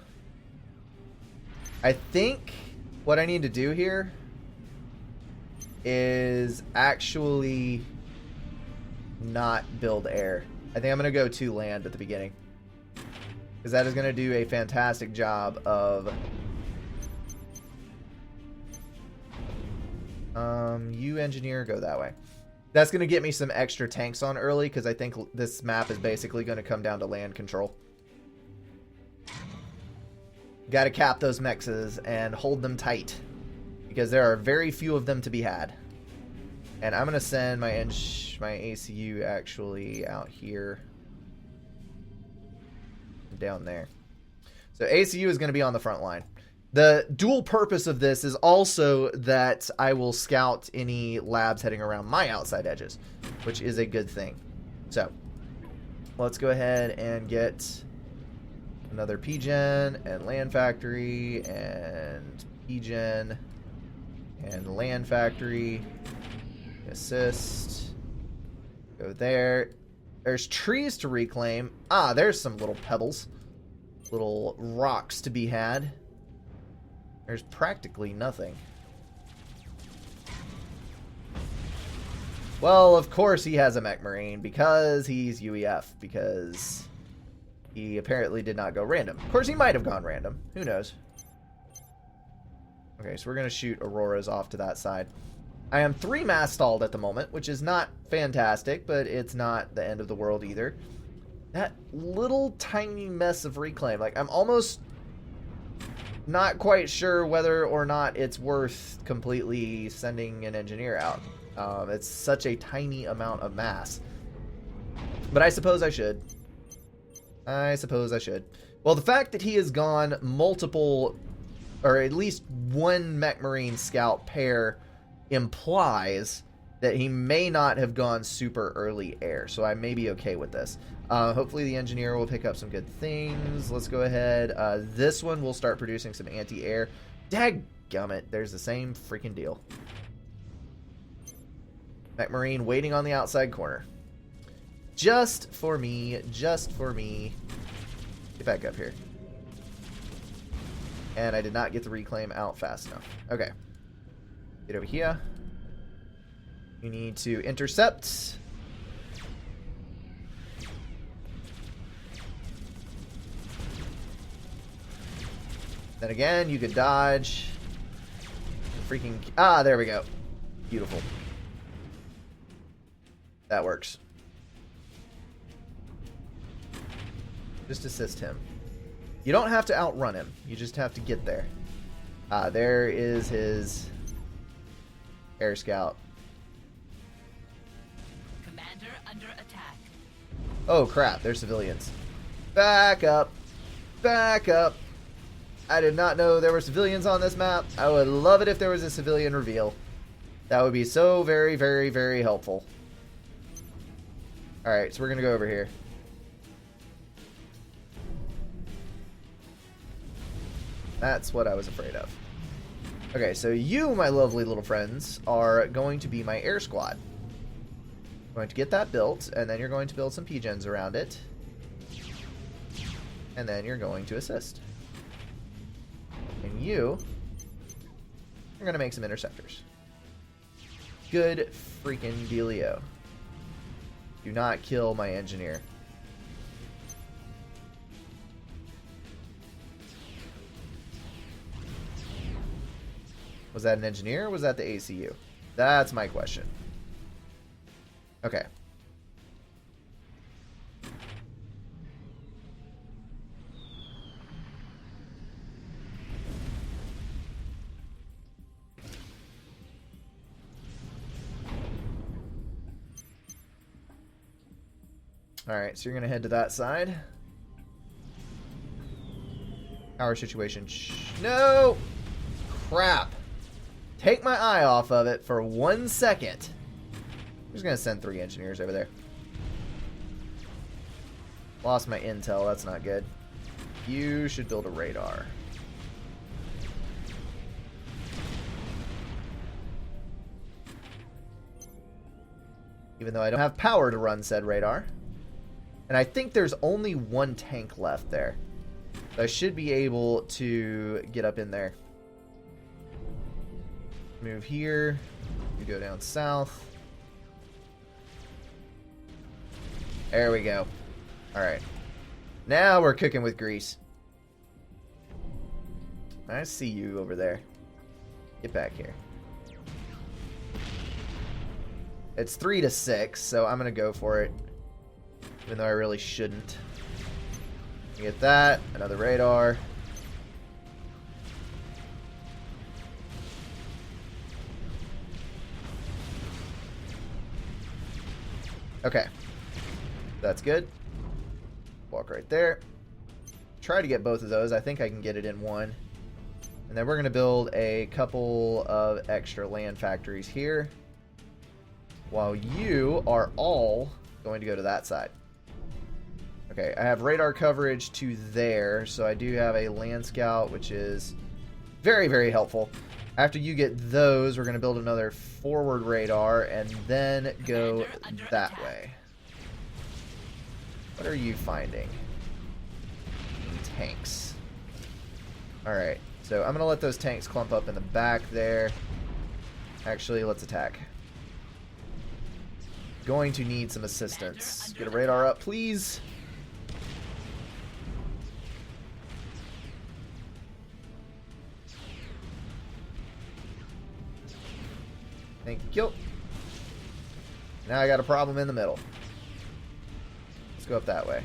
I think what I need to do here is actually not build air. I think I'm going to go to land at the beginning. Because that is going to do a fantastic job of... you engineer, go that way. That's going to get me some extra tanks on early, because I think this map is basically going to come down to land control. Got to cap those mexes and hold them tight, because there are very few of them to be had. And I'm going to send my ACU actually out here. Down there. So ACU is going to be on the front line. The dual purpose of this is also that I will scout any labs heading around my outside edges, which is a good thing. So let's go ahead and get another PGen and land factory and PGen and land factory. Assist. Go there. There's trees to reclaim. Ah, there's some little pebbles. Little rocks to be had. There's practically nothing. Well, of course he has a mech marine because he's UEF. Because he apparently did not go random. Of course he might have gone random. Who knows? Okay, so we're going to shoot Auroras off to that side. I am 3 mass stalled at the moment, which is not fantastic, but it's not the end of the world either. That little tiny mess of reclaim, like I'm almost not quite sure whether or not it's worth completely sending an engineer out. It's such a tiny amount of mass. But I suppose I should. I suppose I should. Well, the fact that he has gone multiple, or at least one Mech Marine Scout pair, implies that he may not have gone super early air, so I may be okay with this. Hopefully the engineer will pick up some good things. Let's go ahead. This one will start producing some anti-air. Dadgummit, there's the same freaking deal. Mech Marine waiting on the outside corner. Just for me, just for me. Get back up here. And I did not get the reclaim out fast enough. Okay. Get over here. You need to intercept. Then again, you could dodge. Freaking... Ah, there we go. Beautiful. That works. Just assist him. You don't have to outrun him. You just have to get there. There is his air scout. Commander under attack. Oh crap, they're civilians. Back up. Back up. I did not know there were civilians on this map. I would love it if there was a civilian reveal. That would be so very, very, very helpful. Alright, so we're going to go over here. That's what I was afraid of. Okay, so you, my lovely little friends, are going to be my air squad. I'm going to get that built, and then you're going to build some PGens around it. And then you're going to assist. And you are going to make some interceptors. Good freaking dealio. Do not kill my engineer. Was that an engineer or was that the ACU? That's my question. Okay. Alright, so you're going to head to that side. Power situation. No! Crap. Take my eye off of it for 1 second. I'm just going to send 3 engineers over there. Lost my intel. That's not good. You should build a radar. Even though I don't have power to run said radar. And I think there's only 1 tank left there. So I should be able to get up in there. Move here. You go down south. There we go. Alright. Now we're cooking with grease. I see you over there. Get back here. It's 3-6, so I'm going to go for it. Even though I really shouldn't. You get that. Another radar. Okay. That's good. Walk right there. Try to get both of those. I think I can get it in one. And then we're going to build a couple of extra land factories here. While you are all going to go to that side. Okay, I have radar coverage to there. So I do have a land scout, which is very, very helpful. After you get those, we're going to build another forward radar and then go that way. What are you finding? Tanks. Alright, so I'm going to let those tanks clump up in the back there. Actually, let's attack. Going to need some assistance. Get a radar up, please. Thank you. Now I got a problem in the middle. Let's go up that way.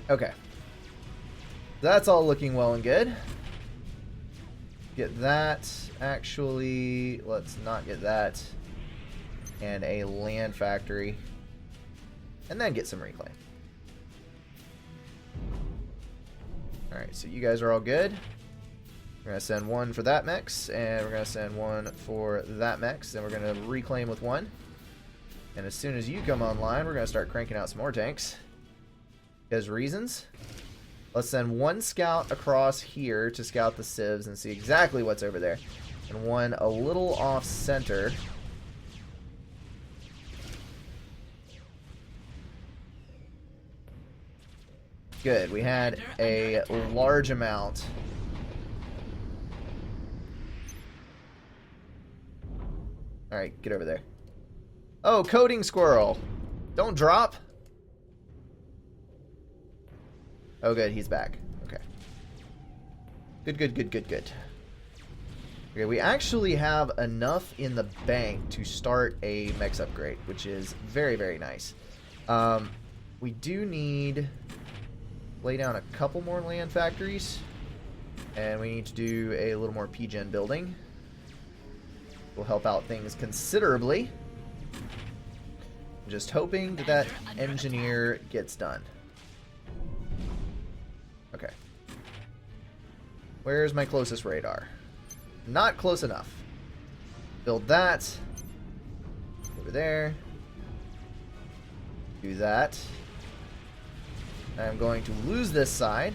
Okay. That's all looking well and good. Get that. Actually, let's not get that. And a land factory. And then get some reclaim. Alright, so you guys are all good. We're going to send one for that mix. And we're going to send one for that mix. And we're going to reclaim with one. And as soon as you come online, we're going to start cranking out some more tanks. Because reasons. Let's send one scout across here to scout the civs and see exactly what's over there. And one a little off center. Good. We had a large amount. Alright, get over there. Oh, coding squirrel. Don't drop. Oh, good. He's back. Okay. Good, good, good, good, good. Okay, we actually have enough in the bank to start a mechs upgrade, which is very, very nice. We do need lay down a couple more land factories, and we need to do a little more PGen building. Will help out things considerably. I'm just hoping that that engineer gets done. Okay. Where's my closest radar? Not close enough. Build that. Over there. Do that. I'm going to lose this side.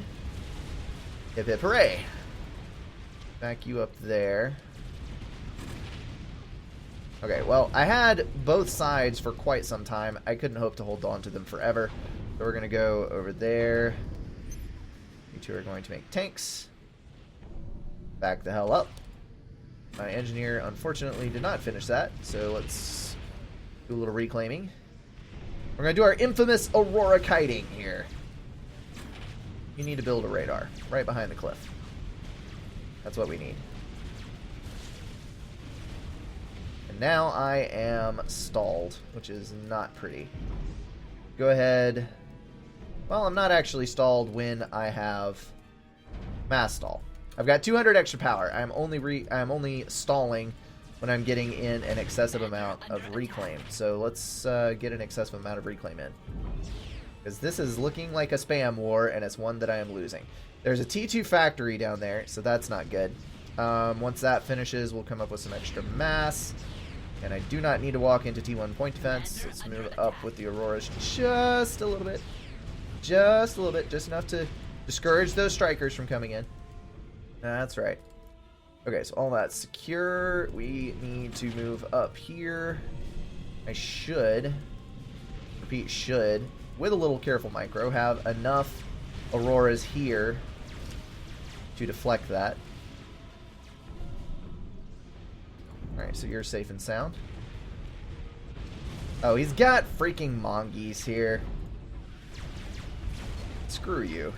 Hip hip hooray. Back you up there. Okay, well, I had both sides for quite some time. I couldn't hope to hold on to them forever. So we're going to go over there. You two are going to make tanks. Back the hell up. My engineer, unfortunately, did not finish that. So let's do a little reclaiming. We're going to do our infamous Aurora kiting here. You need to build a radar right behind the cliff. That's what we need. And now I am stalled, which is not pretty. Go ahead. Well, I'm not actually stalled when I have mass stall. I've got 200 extra power. I'm only stalling when I'm getting in an excessive amount of reclaim. So let's get an excessive amount of reclaim in. Because this is looking like a spam war, and it's one that I am losing. There's a T2 factory down there, so that's not good. Once that finishes, we'll come up with some extra mass. And I do not need to walk into T1 point defense. Let's move up with the Auroras just a little bit. Just a little bit. Just enough to discourage those strikers from coming in. That's right. Okay, so all that's secure. We need to move up here. I should, repeat, should, with a little careful micro, have enough auroras here to deflect that. Alright, so you're safe and sound. Oh, he's got freaking mongoose here. Screw you.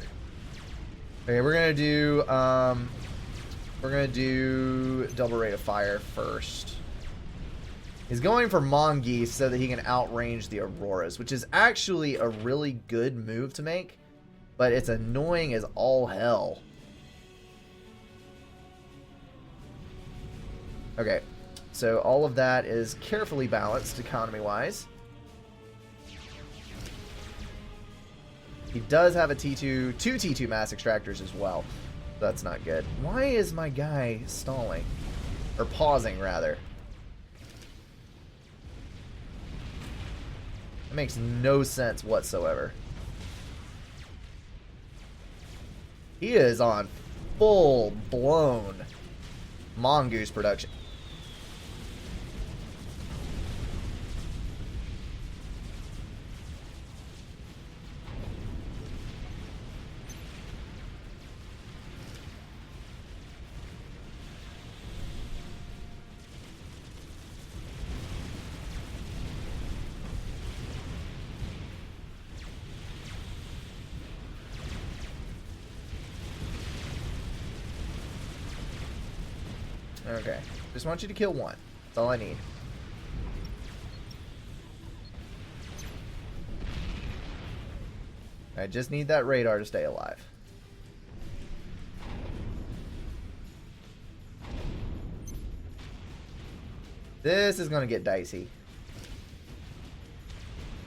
Okay, we're gonna do double rate of fire first. He's going for mongoose so that he can outrange the auroras, which is actually a really good move to make, but it's annoying as all hell. Okay, so all of that is carefully balanced economy-wise. He does have a T2, two T2 mass extractors as well. That's not good. Why is my guy stalling? Or pausing, rather. It makes no sense whatsoever. He is on full-blown mongoose production. Okay. Just want you to kill one. That's all I need. I just need that radar to stay alive. This is going to get dicey.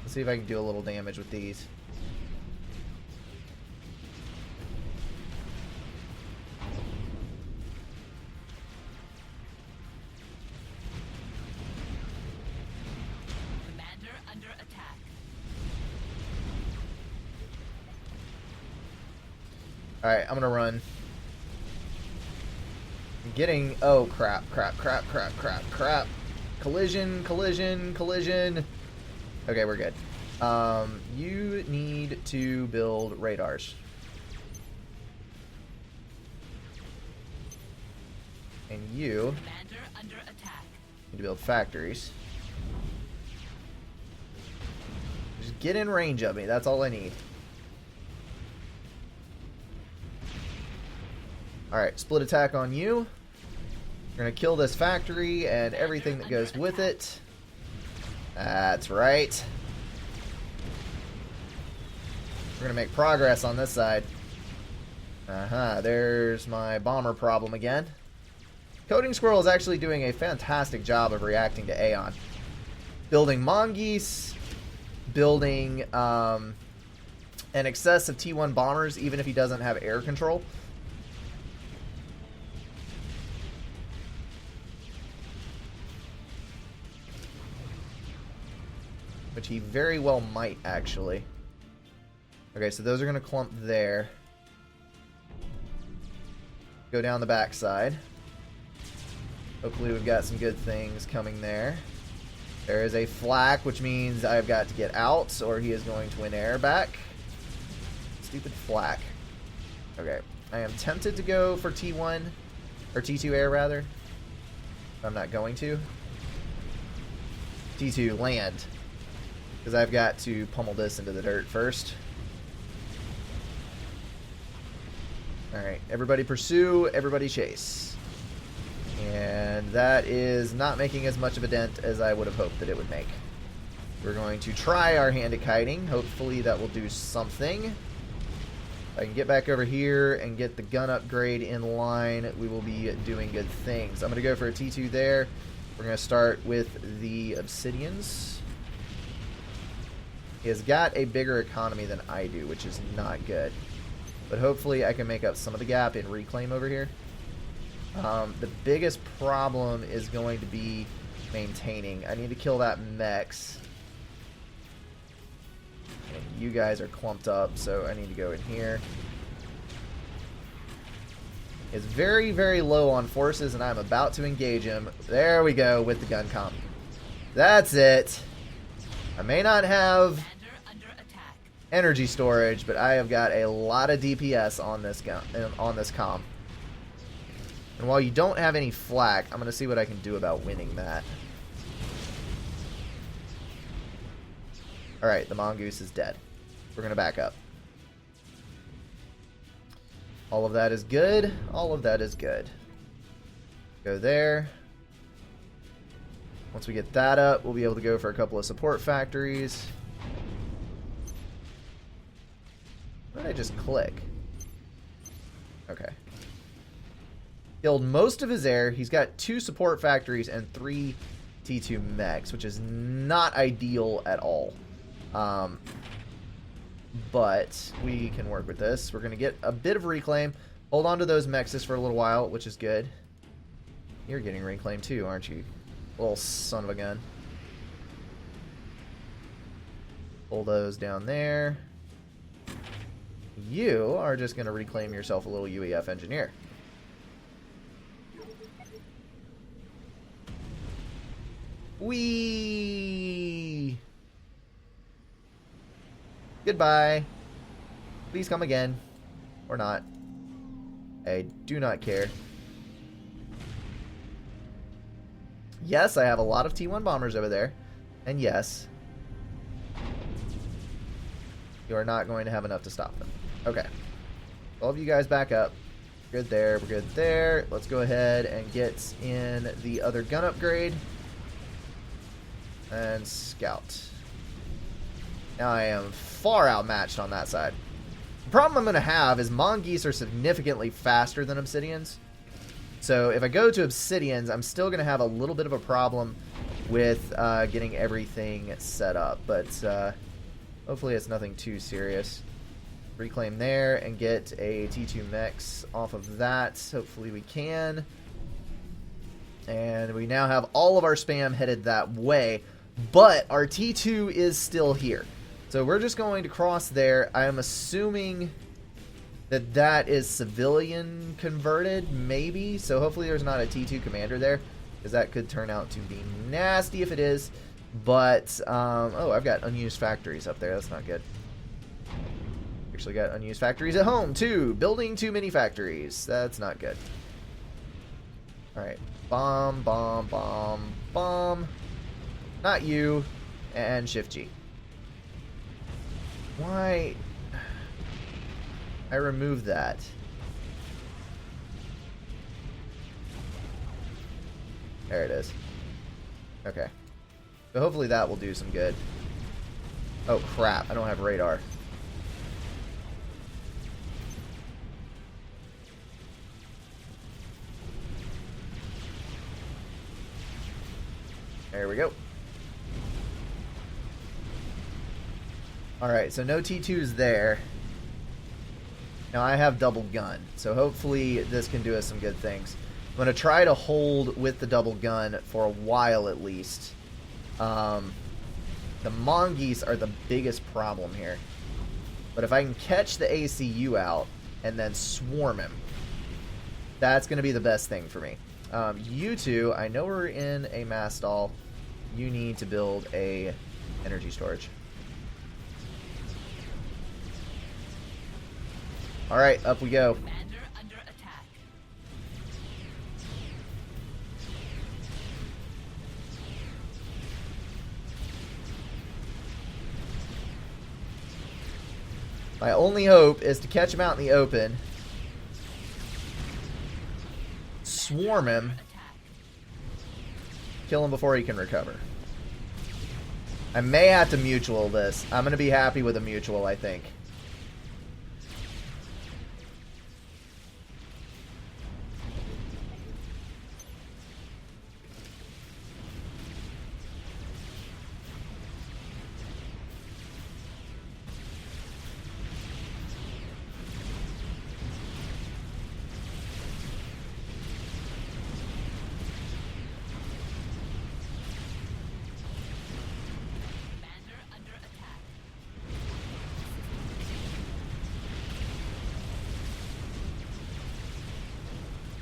Let's see if I can do a little damage with these. Alright, I'm gonna run. I'm getting... Oh, crap. Collision. Okay, we're good. You need to build radars. And you need to build factories. Just get in range of me. That's all I need. Alright, split attack on you. We're going to kill this factory and everything that goes with it. That's right. We're going to make progress on this side. There's my bomber problem again. Coding Squirrel is actually doing a fantastic job of reacting to Aeon. Building mongoose, building an excess of T1 bombers, even if he doesn't have air control. Which he very well might, actually. Okay, so those are going to clump there. Go down the backside. Hopefully we've got some good things coming there. There is a flak, which means I've got to get out, or he is going to win air back. Stupid flak. Okay, I am tempted to go for T1, or T2 air, rather. I'm not going to. T2 land. Because I've got to pummel this into the dirt first. Alright, everybody pursue, everybody chase. And that is not making as much of a dent as I would have hoped that it would make. We're going to try our hand at kiting. Hopefully that will do something. If I can get back over here and get the gun upgrade in line, we will be doing good things. I'm going to go for a T2 there. We're going to start with the obsidians. He has got a bigger economy than I do, which is not good. But hopefully I can make up some of the gap in reclaim over here. The biggest problem is going to be maintaining. I need to kill that Mex. And you guys are clumped up, so I need to go in here. is very, very low on forces, and I'm about to engage him. There we go with the gun comp. That's it. I may not have Commander under attack. energy storage, but I have got a lot of DPS on this gun, on this comm. And while you don't have any flak, I'm going to see what I can do about winning that. Alright, the mongoose is dead. We're going to back up. All of that is good. All of that is good. Go there. Once we get that up, we'll be able to go for a couple of support factories. Why did I just click? Okay. Killed most of his air. He's got 2 support factories and 3 T2 mechs, which is not ideal at all. But we can work with this. We're going to get a bit of reclaim. Hold on to those mexes for a little while, which is good. You're getting reclaim too, aren't you? Little son of a gun. Pull those down there. You are just going to reclaim yourself a little UEF engineer. Whee! Goodbye. Please come again. Or not. I do not care. Yes, I have a lot of T1 bombers over there. And yes, you are not going to have enough to stop them. Okay. All of you guys back up. Good there. We're good there. Let's go ahead and get in the other gun upgrade. And scout. Now I am far outmatched on that side. The problem I'm going to have is mongoose are significantly faster than obsidians. So if I go to obsidians, I'm still going to have a little bit of a problem with getting everything set up. But hopefully it's nothing too serious. Reclaim there and get a T2 mechs off of that. Hopefully we can. And we now have all of our spam headed that way. But our T2 is still here. So we're just going to cross there. I am assuming that that is civilian converted, maybe. So hopefully there's not a T2 commander there, because that could turn out to be nasty if it is. But, oh, I've got unused factories up there. That's not good. Actually got unused factories at home, too. Building too many factories. That's not good. Alright. Bomb, bomb, bomb, bomb. Not you. And Shift G. Why? I removed that. There it is. Okay. So hopefully that will do some good. Oh crap, I don't have radar. There we go. Alright, so no T2s there. Now I have double gun, so hopefully this can do us some good things. I'm going to try to hold with the double gun for a while at least. The mongoose are the biggest problem here. But if I can catch the ACU out and then swarm him, that's going to be the best thing for me. You two, I know we're in a mass stall. You need to build a energy storage. Alright, up we go. Commander under attack. My only hope is to catch him out in the open, swarm him, kill him before he can recover. I may have to mutual this. I'm going to be happy with a mutual, I think.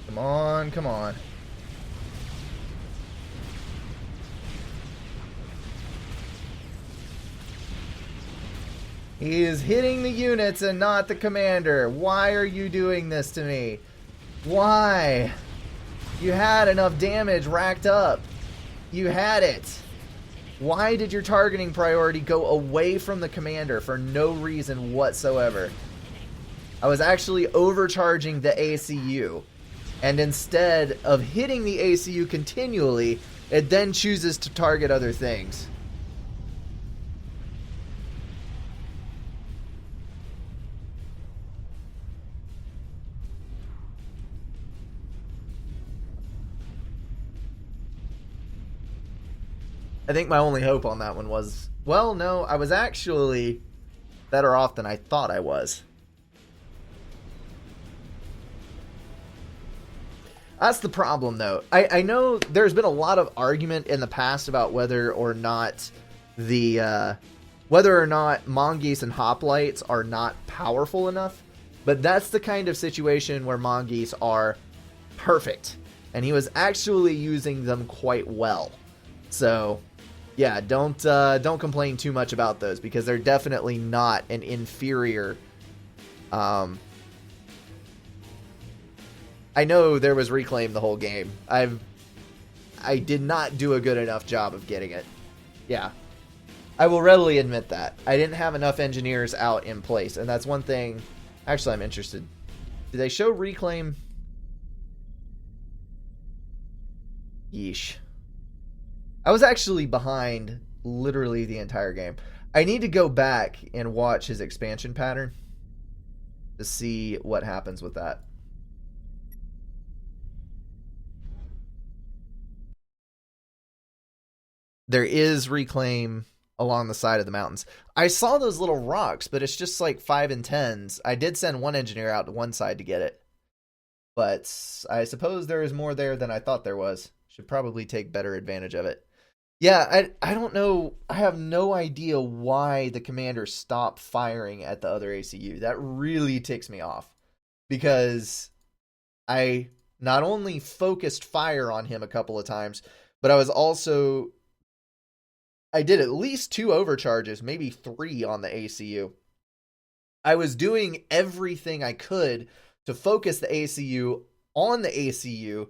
Come on, come on. He is hitting the units and not the commander. Why are you doing this to me? Why? You had enough damage racked up. You had it. Why did your targeting priority go away from the commander for no reason whatsoever? I was actually overcharging the ACU. And instead of hitting the ACU continually, it then chooses to target other things. I think my only hope on that one was, well, no, I was actually better off than I thought I was. That's the problem, though. I know there's been a lot of argument in the past about whether or not Mongoose and Hoplites are not powerful enough, but that's the kind of situation where Mongoose are perfect, and he was actually using them quite well. So, yeah, don't complain too much about those, because they're definitely not an inferior. I know there was reclaim the whole game. I did not do a good enough job of getting it. Yeah. I will readily admit that. I didn't have enough engineers out in place, and that's one thing. Actually, I'm interested. Do they show reclaim? Yeesh. I was actually behind literally the entire game. I need to go back and watch his expansion pattern to see what happens with that. There is reclaim along the side of the mountains. I saw those little rocks, but it's just like 5 and 10s. I did send one engineer out to one side to get it. But I suppose there is more there than I thought there was. Should probably take better advantage of it. Yeah, I don't know. I have no idea why the commander stopped firing at the other ACU. That really ticks me off. Because I not only focused fire on him a couple of times, but I did at least 2 overcharges, maybe 3 on the ACU. I was doing everything I could to focus the ACU on the ACU,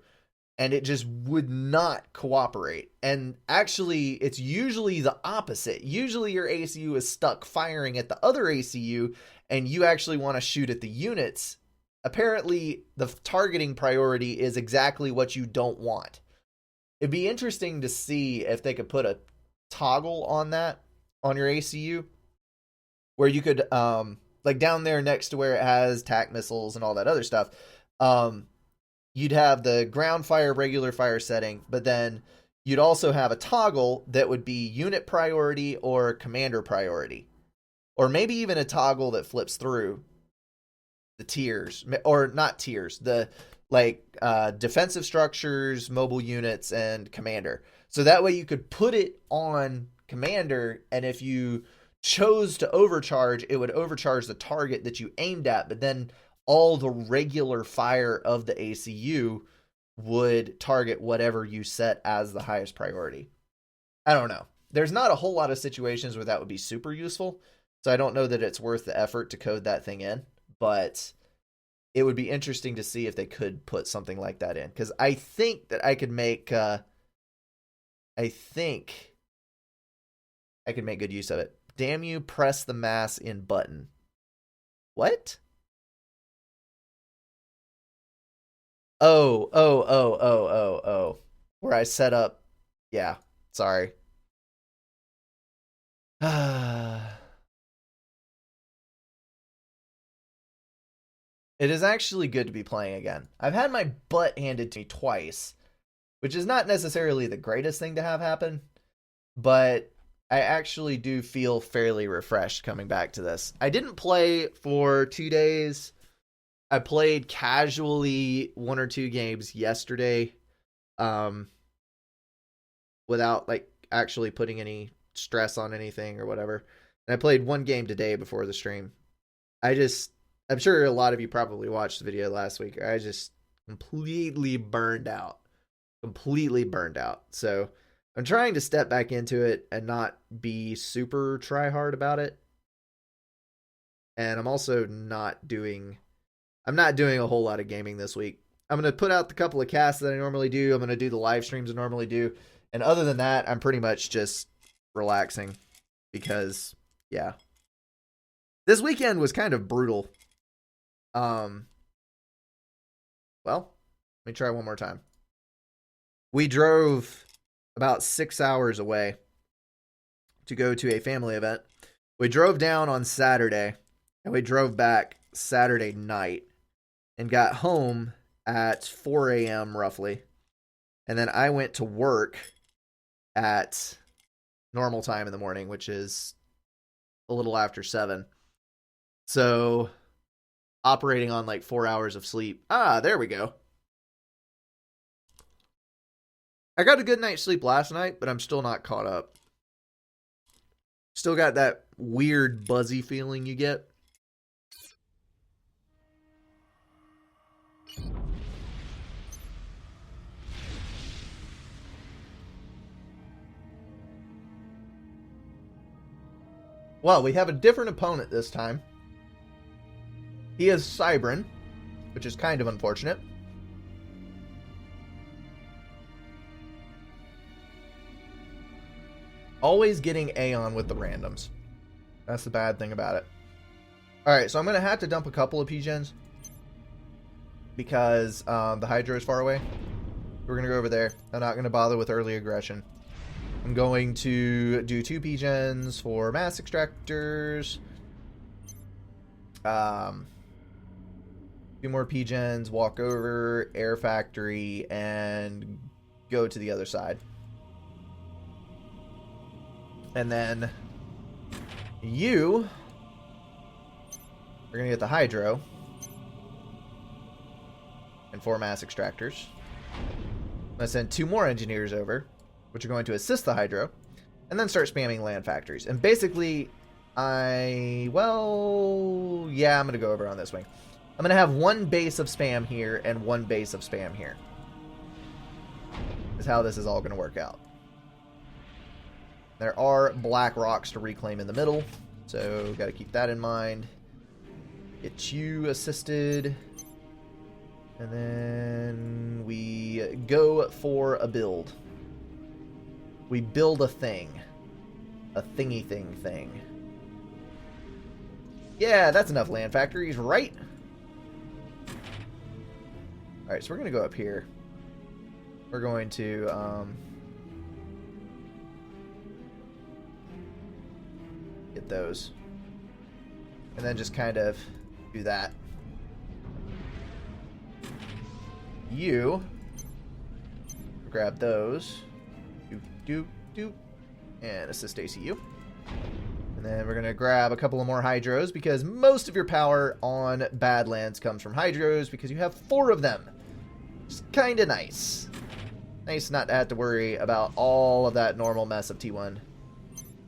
and it just would not cooperate. And actually, it's usually the opposite. Usually your ACU is stuck firing at the other ACU, and you actually want to shoot at the units. Apparently, the targeting priority is exactly what you don't want. It'd be interesting to see if they could put a toggle on that on your ACU, where you could like down there next to where it has TAC missiles and all that other stuff, you'd have the ground fire, regular fire setting, but then you'd also have a toggle that would be unit priority or commander priority, or maybe even a toggle that flips through the tiers, or not tiers, the defensive structures, mobile units, and commander. So that way you could put it on commander, and if you chose to overcharge, it would overcharge the target that you aimed at, but then all the regular fire of the ACU would target whatever you set as the highest priority. I don't know. There's not a whole lot of situations where that would be super useful, so I don't know that it's worth the effort to code that thing in, but it would be interesting to see if they could put something like that in, because I think that I could make good use of it. Damn you, press the mass in button. What? Oh. Where I set up. Yeah, sorry. It is actually good to be playing again. I've had my butt handed to me twice, which is not necessarily the greatest thing to have happen, but I actually do feel fairly refreshed coming back to this. I didn't play for 2 days. I played casually 1 or 2 games yesterday, without actually putting any stress on anything or whatever. And I played 1 game today before the stream. I'm sure a lot of you probably watched the video last week. I just Completely burned out. Completely burned out. So I'm trying to step back into it and not be super try hard about it. And I'm also not doing a whole lot of gaming this week. I'm going to put out the couple of casts that I normally do. I'm going to do the live streams I normally do. And other than that, I'm pretty much just relaxing because, yeah. This weekend was kind of brutal. Well, let me try one more time. We drove about 6 hours away to go to a family event. We drove down on Saturday, and we drove back Saturday night and got home at 4 a.m. roughly. And then I went to work at normal time in the morning, which is a little after 7. So operating on like 4 hours of sleep. There we go. I got a good night's sleep last night, but I'm still not caught up. Still got that weird buzzy feeling you get. Well, we have a different opponent this time. He is Cybran, which is kind of unfortunate. Always getting Aeon with the randoms. That's the bad thing about it. Alright, so I'm going to have to dump a couple of P-Gens because the Hydro is far away. We're going to go over there. I'm not going to bother with early aggression. I'm going to do 2 P-Gens for mass extractors. 2 more P-Gens, walk over, air factory, and go to the other side. And then you are going to get the Hydro and 4 mass extractors. I'm going to send 2 more engineers over, which are going to assist the Hydro, and then start spamming land factories. And basically, I'm going to go over on this wing. I'm going to have 1 base of spam here and 1 base of spam here. Is how this is all going to work out. There are black rocks to reclaim in the middle, so got to keep that in mind. Get you assisted. And then we go for a build. We build a thing. A thingy thing. Yeah, that's enough land factories, right? Alright, so we're going to go up here. We're going to get those. And then just kind of do that. You grab those. Doop. And assist ACU. And then we're going to grab a couple of more Hydros because most of your power on Badlands comes from Hydros because you have 4 of them. It's kind of nice. Nice not to have to worry about all of that normal mess of T1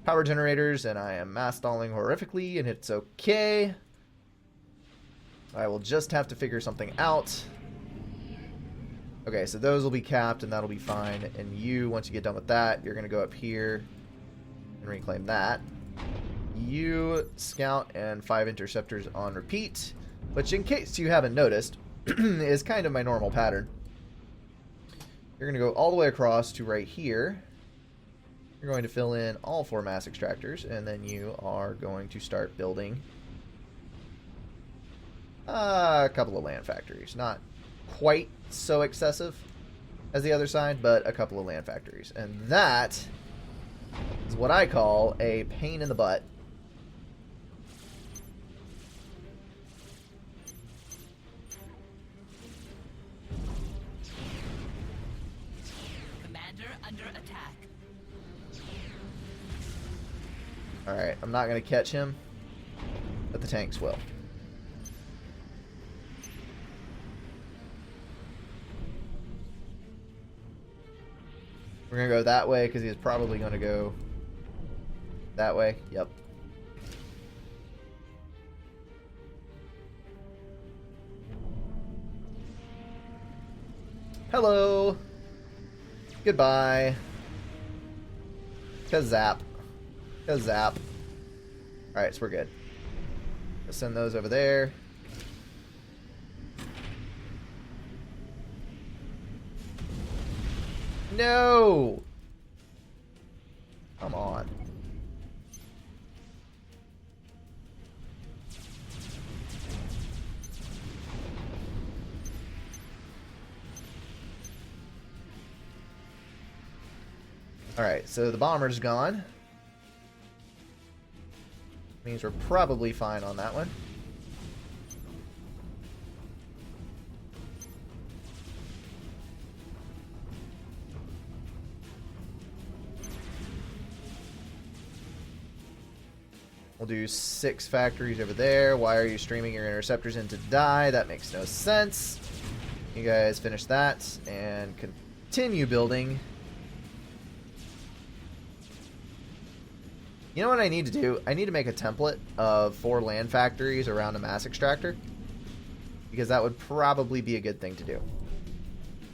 power generators, and I am mass stalling horrifically, and it's okay. I will just have to figure something out. Okay, so those will be capped, and that'll be fine. And you, once you get done with that, you're going to go up here and reclaim that. You scout and 5 interceptors on repeat, which in case you haven't noticed, is kind of my normal pattern. You're going to go all the way across to right here. You're going to fill in all 4 mass extractors, and then you are going to start building a couple of land factories. Not quite so excessive as the other side, but a couple of land factories. And that is what I call a pain in the butt. Commander under attack. Alright, I'm not going to catch him, but the tanks will. We're going to go that way because he's probably going to go that way. Yep. Hello. Goodbye. Kazap. Kazap. Alright, so we're good. We'll send those over there. No! Come on. Alright, so the bomber's gone. Means we're probably fine on that one. We'll do 6 factories over there. Why are you streaming your interceptors in to die? That makes no sense. You guys finish that and continue building. You know what I need to do? I need to make a template of 4 land factories around a mass extractor. Because that would probably be a good thing to do.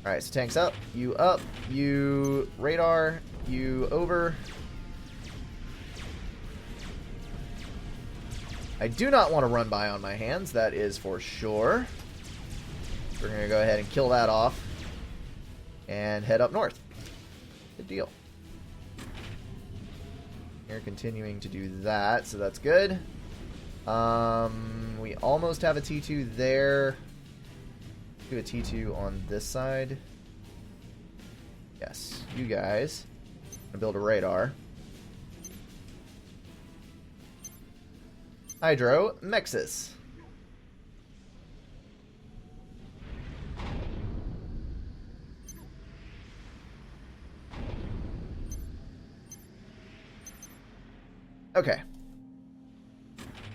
Alright, so tanks up, you radar, you over. I do not want to run by on my hands, that is for sure. We're going to go ahead and kill that off. And head up north. Good deal. You're continuing to do that, so that's good. We almost have a T2 there. Do a T2 on this side. Yes, you guys. I'm gonna build a radar. Hydro Mexis. Okay.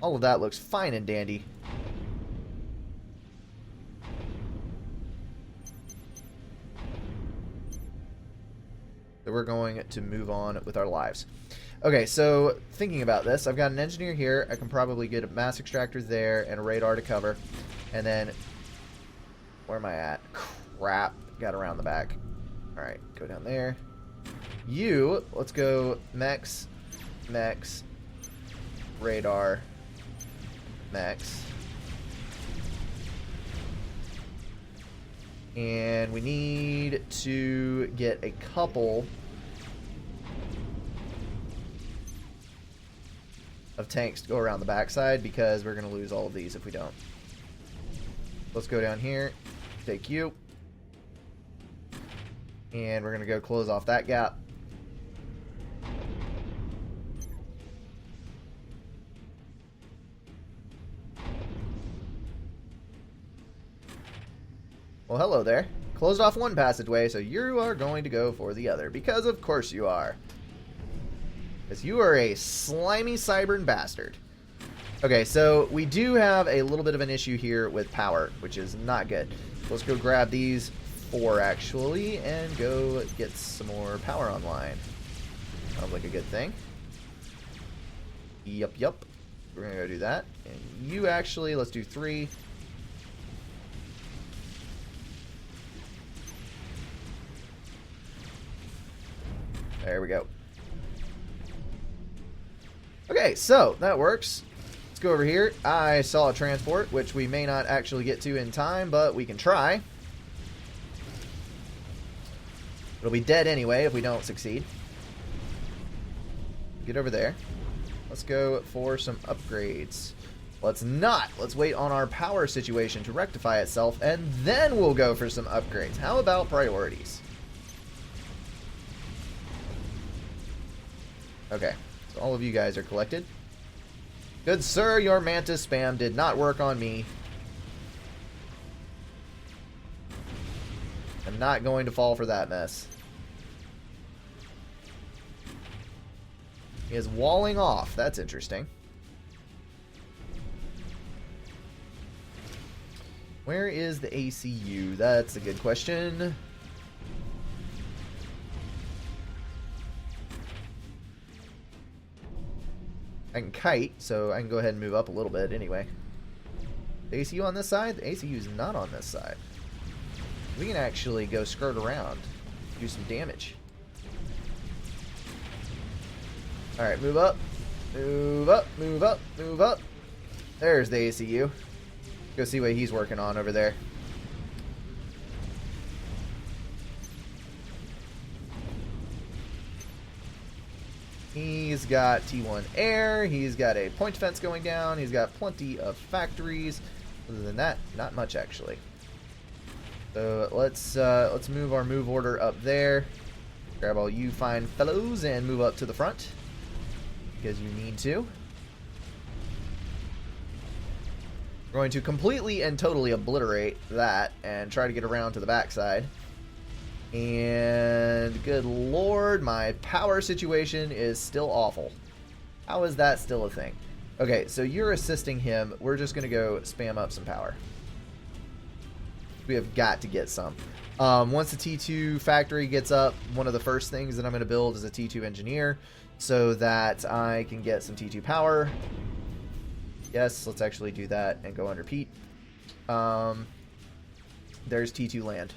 All of that looks fine and dandy. So we're going to move on with our lives. Okay, so thinking about this, I've got an engineer here. I can probably get a mass extractor there and a radar to cover. And then, where am I at? Crap, got around the back. Alright, go down there. You, let's go Mex, radar, Mex. And we need to get a couple of tanks to go around the backside because we're going to lose all of these if we don't. Let's go down here, take you. And we're going to go close off that gap. Well, hello there. Closed off one passageway, so you are going to go for the other. Because of course you are. Because you are a slimy cybern bastard. Okay, so we do have a little bit of an issue here with power, which is not good. Let's go grab these 4, actually, and go get some more power online. Sounds like a good thing. Yup. We're going to go do that. And you actually, let's do 3. There we go. Okay, so that works. Let's go over here. I saw a transport, which we may not actually get to in time, but we can try. It'll be dead anyway if we don't succeed. Get over there. Let's go for some upgrades. Let's not. Let's wait on our power situation to rectify itself, and then we'll go for some upgrades. How about priorities? Okay, so all of you guys are collected. Good sir, your mantis spam did not work on me. I'm not going to fall for that mess. He is walling off. That's interesting. Where is the ACU? That's a good question. I can kite, so I can go ahead and move up a little bit anyway. The ACU on this side? The ACU is not on this side. we can actually go skirt around, do some damage. Alright, move up. Move up, move up, move up. There's the ACU. Go see what he's working on over there. He's got T1 air. He's got a point defense going down. He's got plenty of factories. Other than that, not much actually. So let's move our move order up there. Grab all you fine fellows and move up to the front because you need to. We're going to completely and totally obliterate that and try to get around to the backside. And good lord, my power situation is still awful. How is that still a thing? Okay, so you're assisting him. We're just going to go spam up some power. We have got to get some. Once the T2 factory gets up, one of the first things that I'm going to build is a T2 engineer so that I can get some T2 power. Yes, let's actually do that and go under Pete. There's T2 land.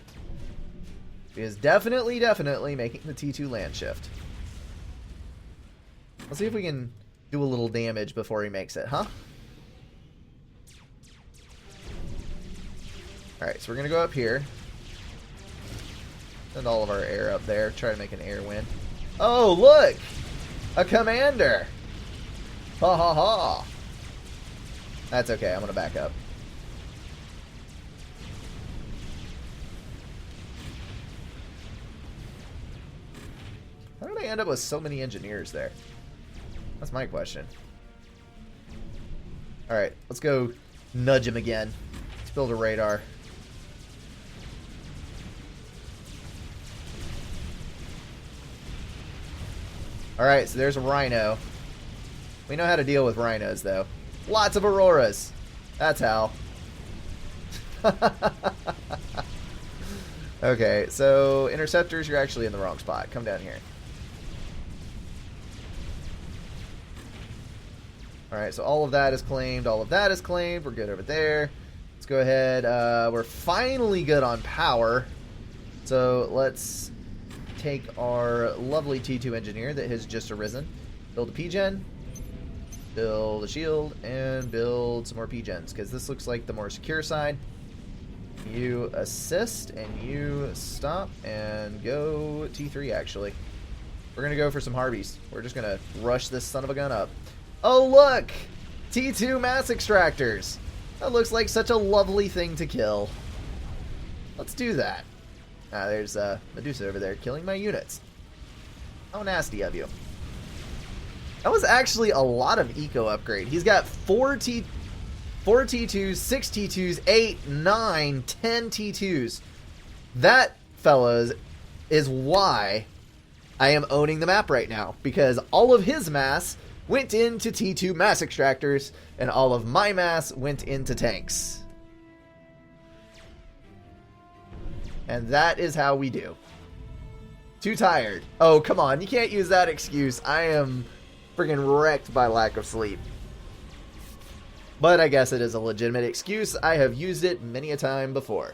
He is definitely making the T2 land shift. Let's see if we can do a little damage before he makes it, huh? Alright, so we're going to go up here. Send all of our air up there. Try to make an air win. Oh, look! A commander! Ha ha ha! That's okay, I'm going to back up. How did I end up with so many engineers there? That's my question. Alright, let's go nudge him again. Let's build a radar. Alright, so there's a rhino. We know how to deal with rhinos, though. Lots of auroras. That's how. Okay, so interceptors, you're actually in the wrong spot. Come down here. Alright, so all of that is claimed. All of that is claimed. We're good over there. Let's go ahead. We're finally good on power. So let's take our lovely T2 engineer that has just arisen. Build a P-gen. Build a shield. And build some more P-gens. Because this looks like the more secure side. You assist. And you stop. And go T3, actually. We're going to go for some Harveys. We're just going to rush this son of a gun up. Oh, look! T2 mass extractors. That looks like such a lovely thing to kill. Let's do that. Ah, there's Medusa over there killing my units. How nasty of you. That was actually a lot of eco upgrade. He's got 4 T2s, 6 T2s, 8, 9, 10 T2s. That, fellas, is why I am owning the map right now. Because all of his mass went into T2 mass extractors, and all of my mass went into tanks. And that is how we do. Too tired. Oh, come on. You can't use that excuse. I am friggin' wrecked by lack of sleep. But I guess it is a legitimate excuse. I have used it many a time before.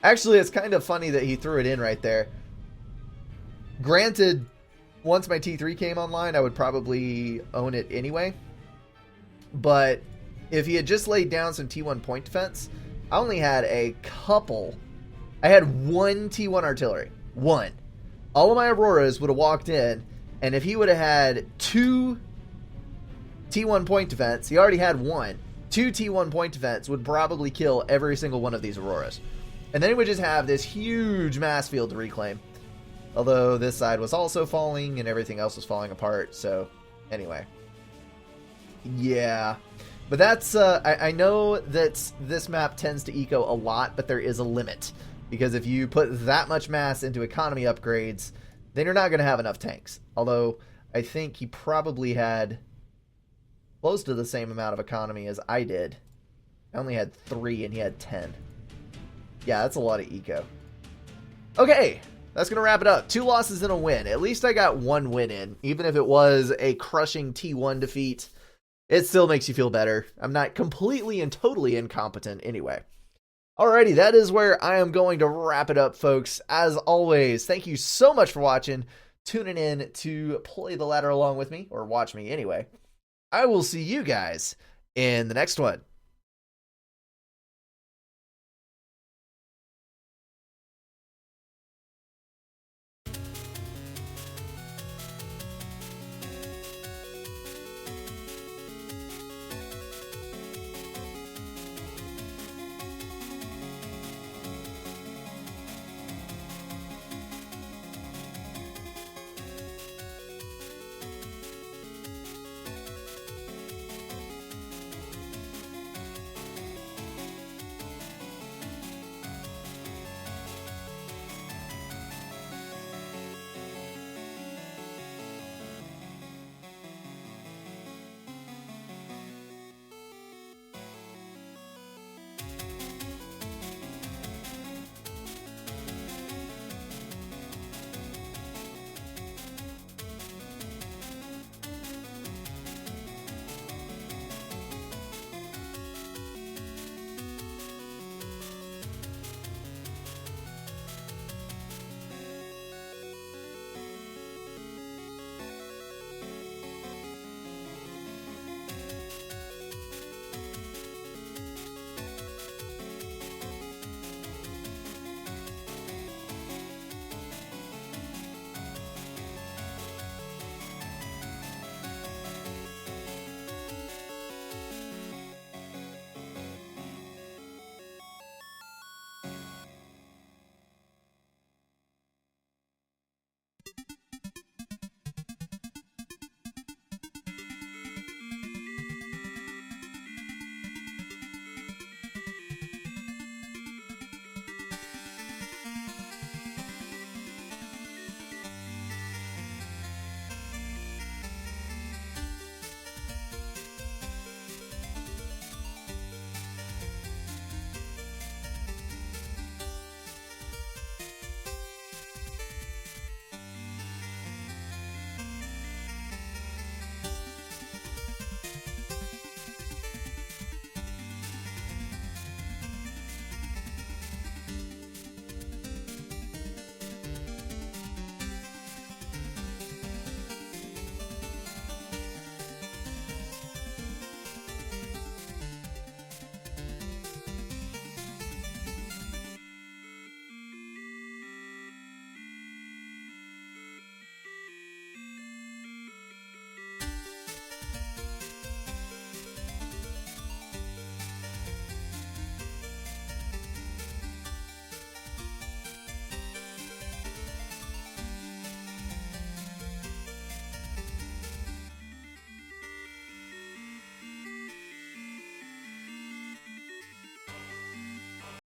Actually, it's kind of funny that he threw it in right there. Granted, once my T3 came online, I would probably own it anyway. But if he had just laid down some T1 point defense, I only had a couple. I had 1 T1 artillery. 1. All of my Auroras would have walked in, and if he would have had 2 T1 point defense, he already had 1. 2 T1 point defense would probably kill every single one of these Auroras. And then he would just have this huge mass field to reclaim. Although this side was also falling and everything else was falling apart. So, anyway. Yeah. But that's, I know that this map tends to eco a lot, but there is a limit. Because if you put that much mass into economy upgrades, then you're not going to have enough tanks. Although, I think he probably had close to the same amount of economy as I did. I only had 3 and he had 10. Yeah, that's a lot of eco. Okay. That's going to wrap it up. 2 losses and a win. At least I got 1 win in. Even if it was a crushing T1 defeat, it still makes you feel better. I'm not completely and totally incompetent anyway. Alrighty, that is where I am going to wrap it up, folks. As always, thank you so much for watching, tuning in to play the ladder along with me, or watch me anyway. I will see you guys in the next one.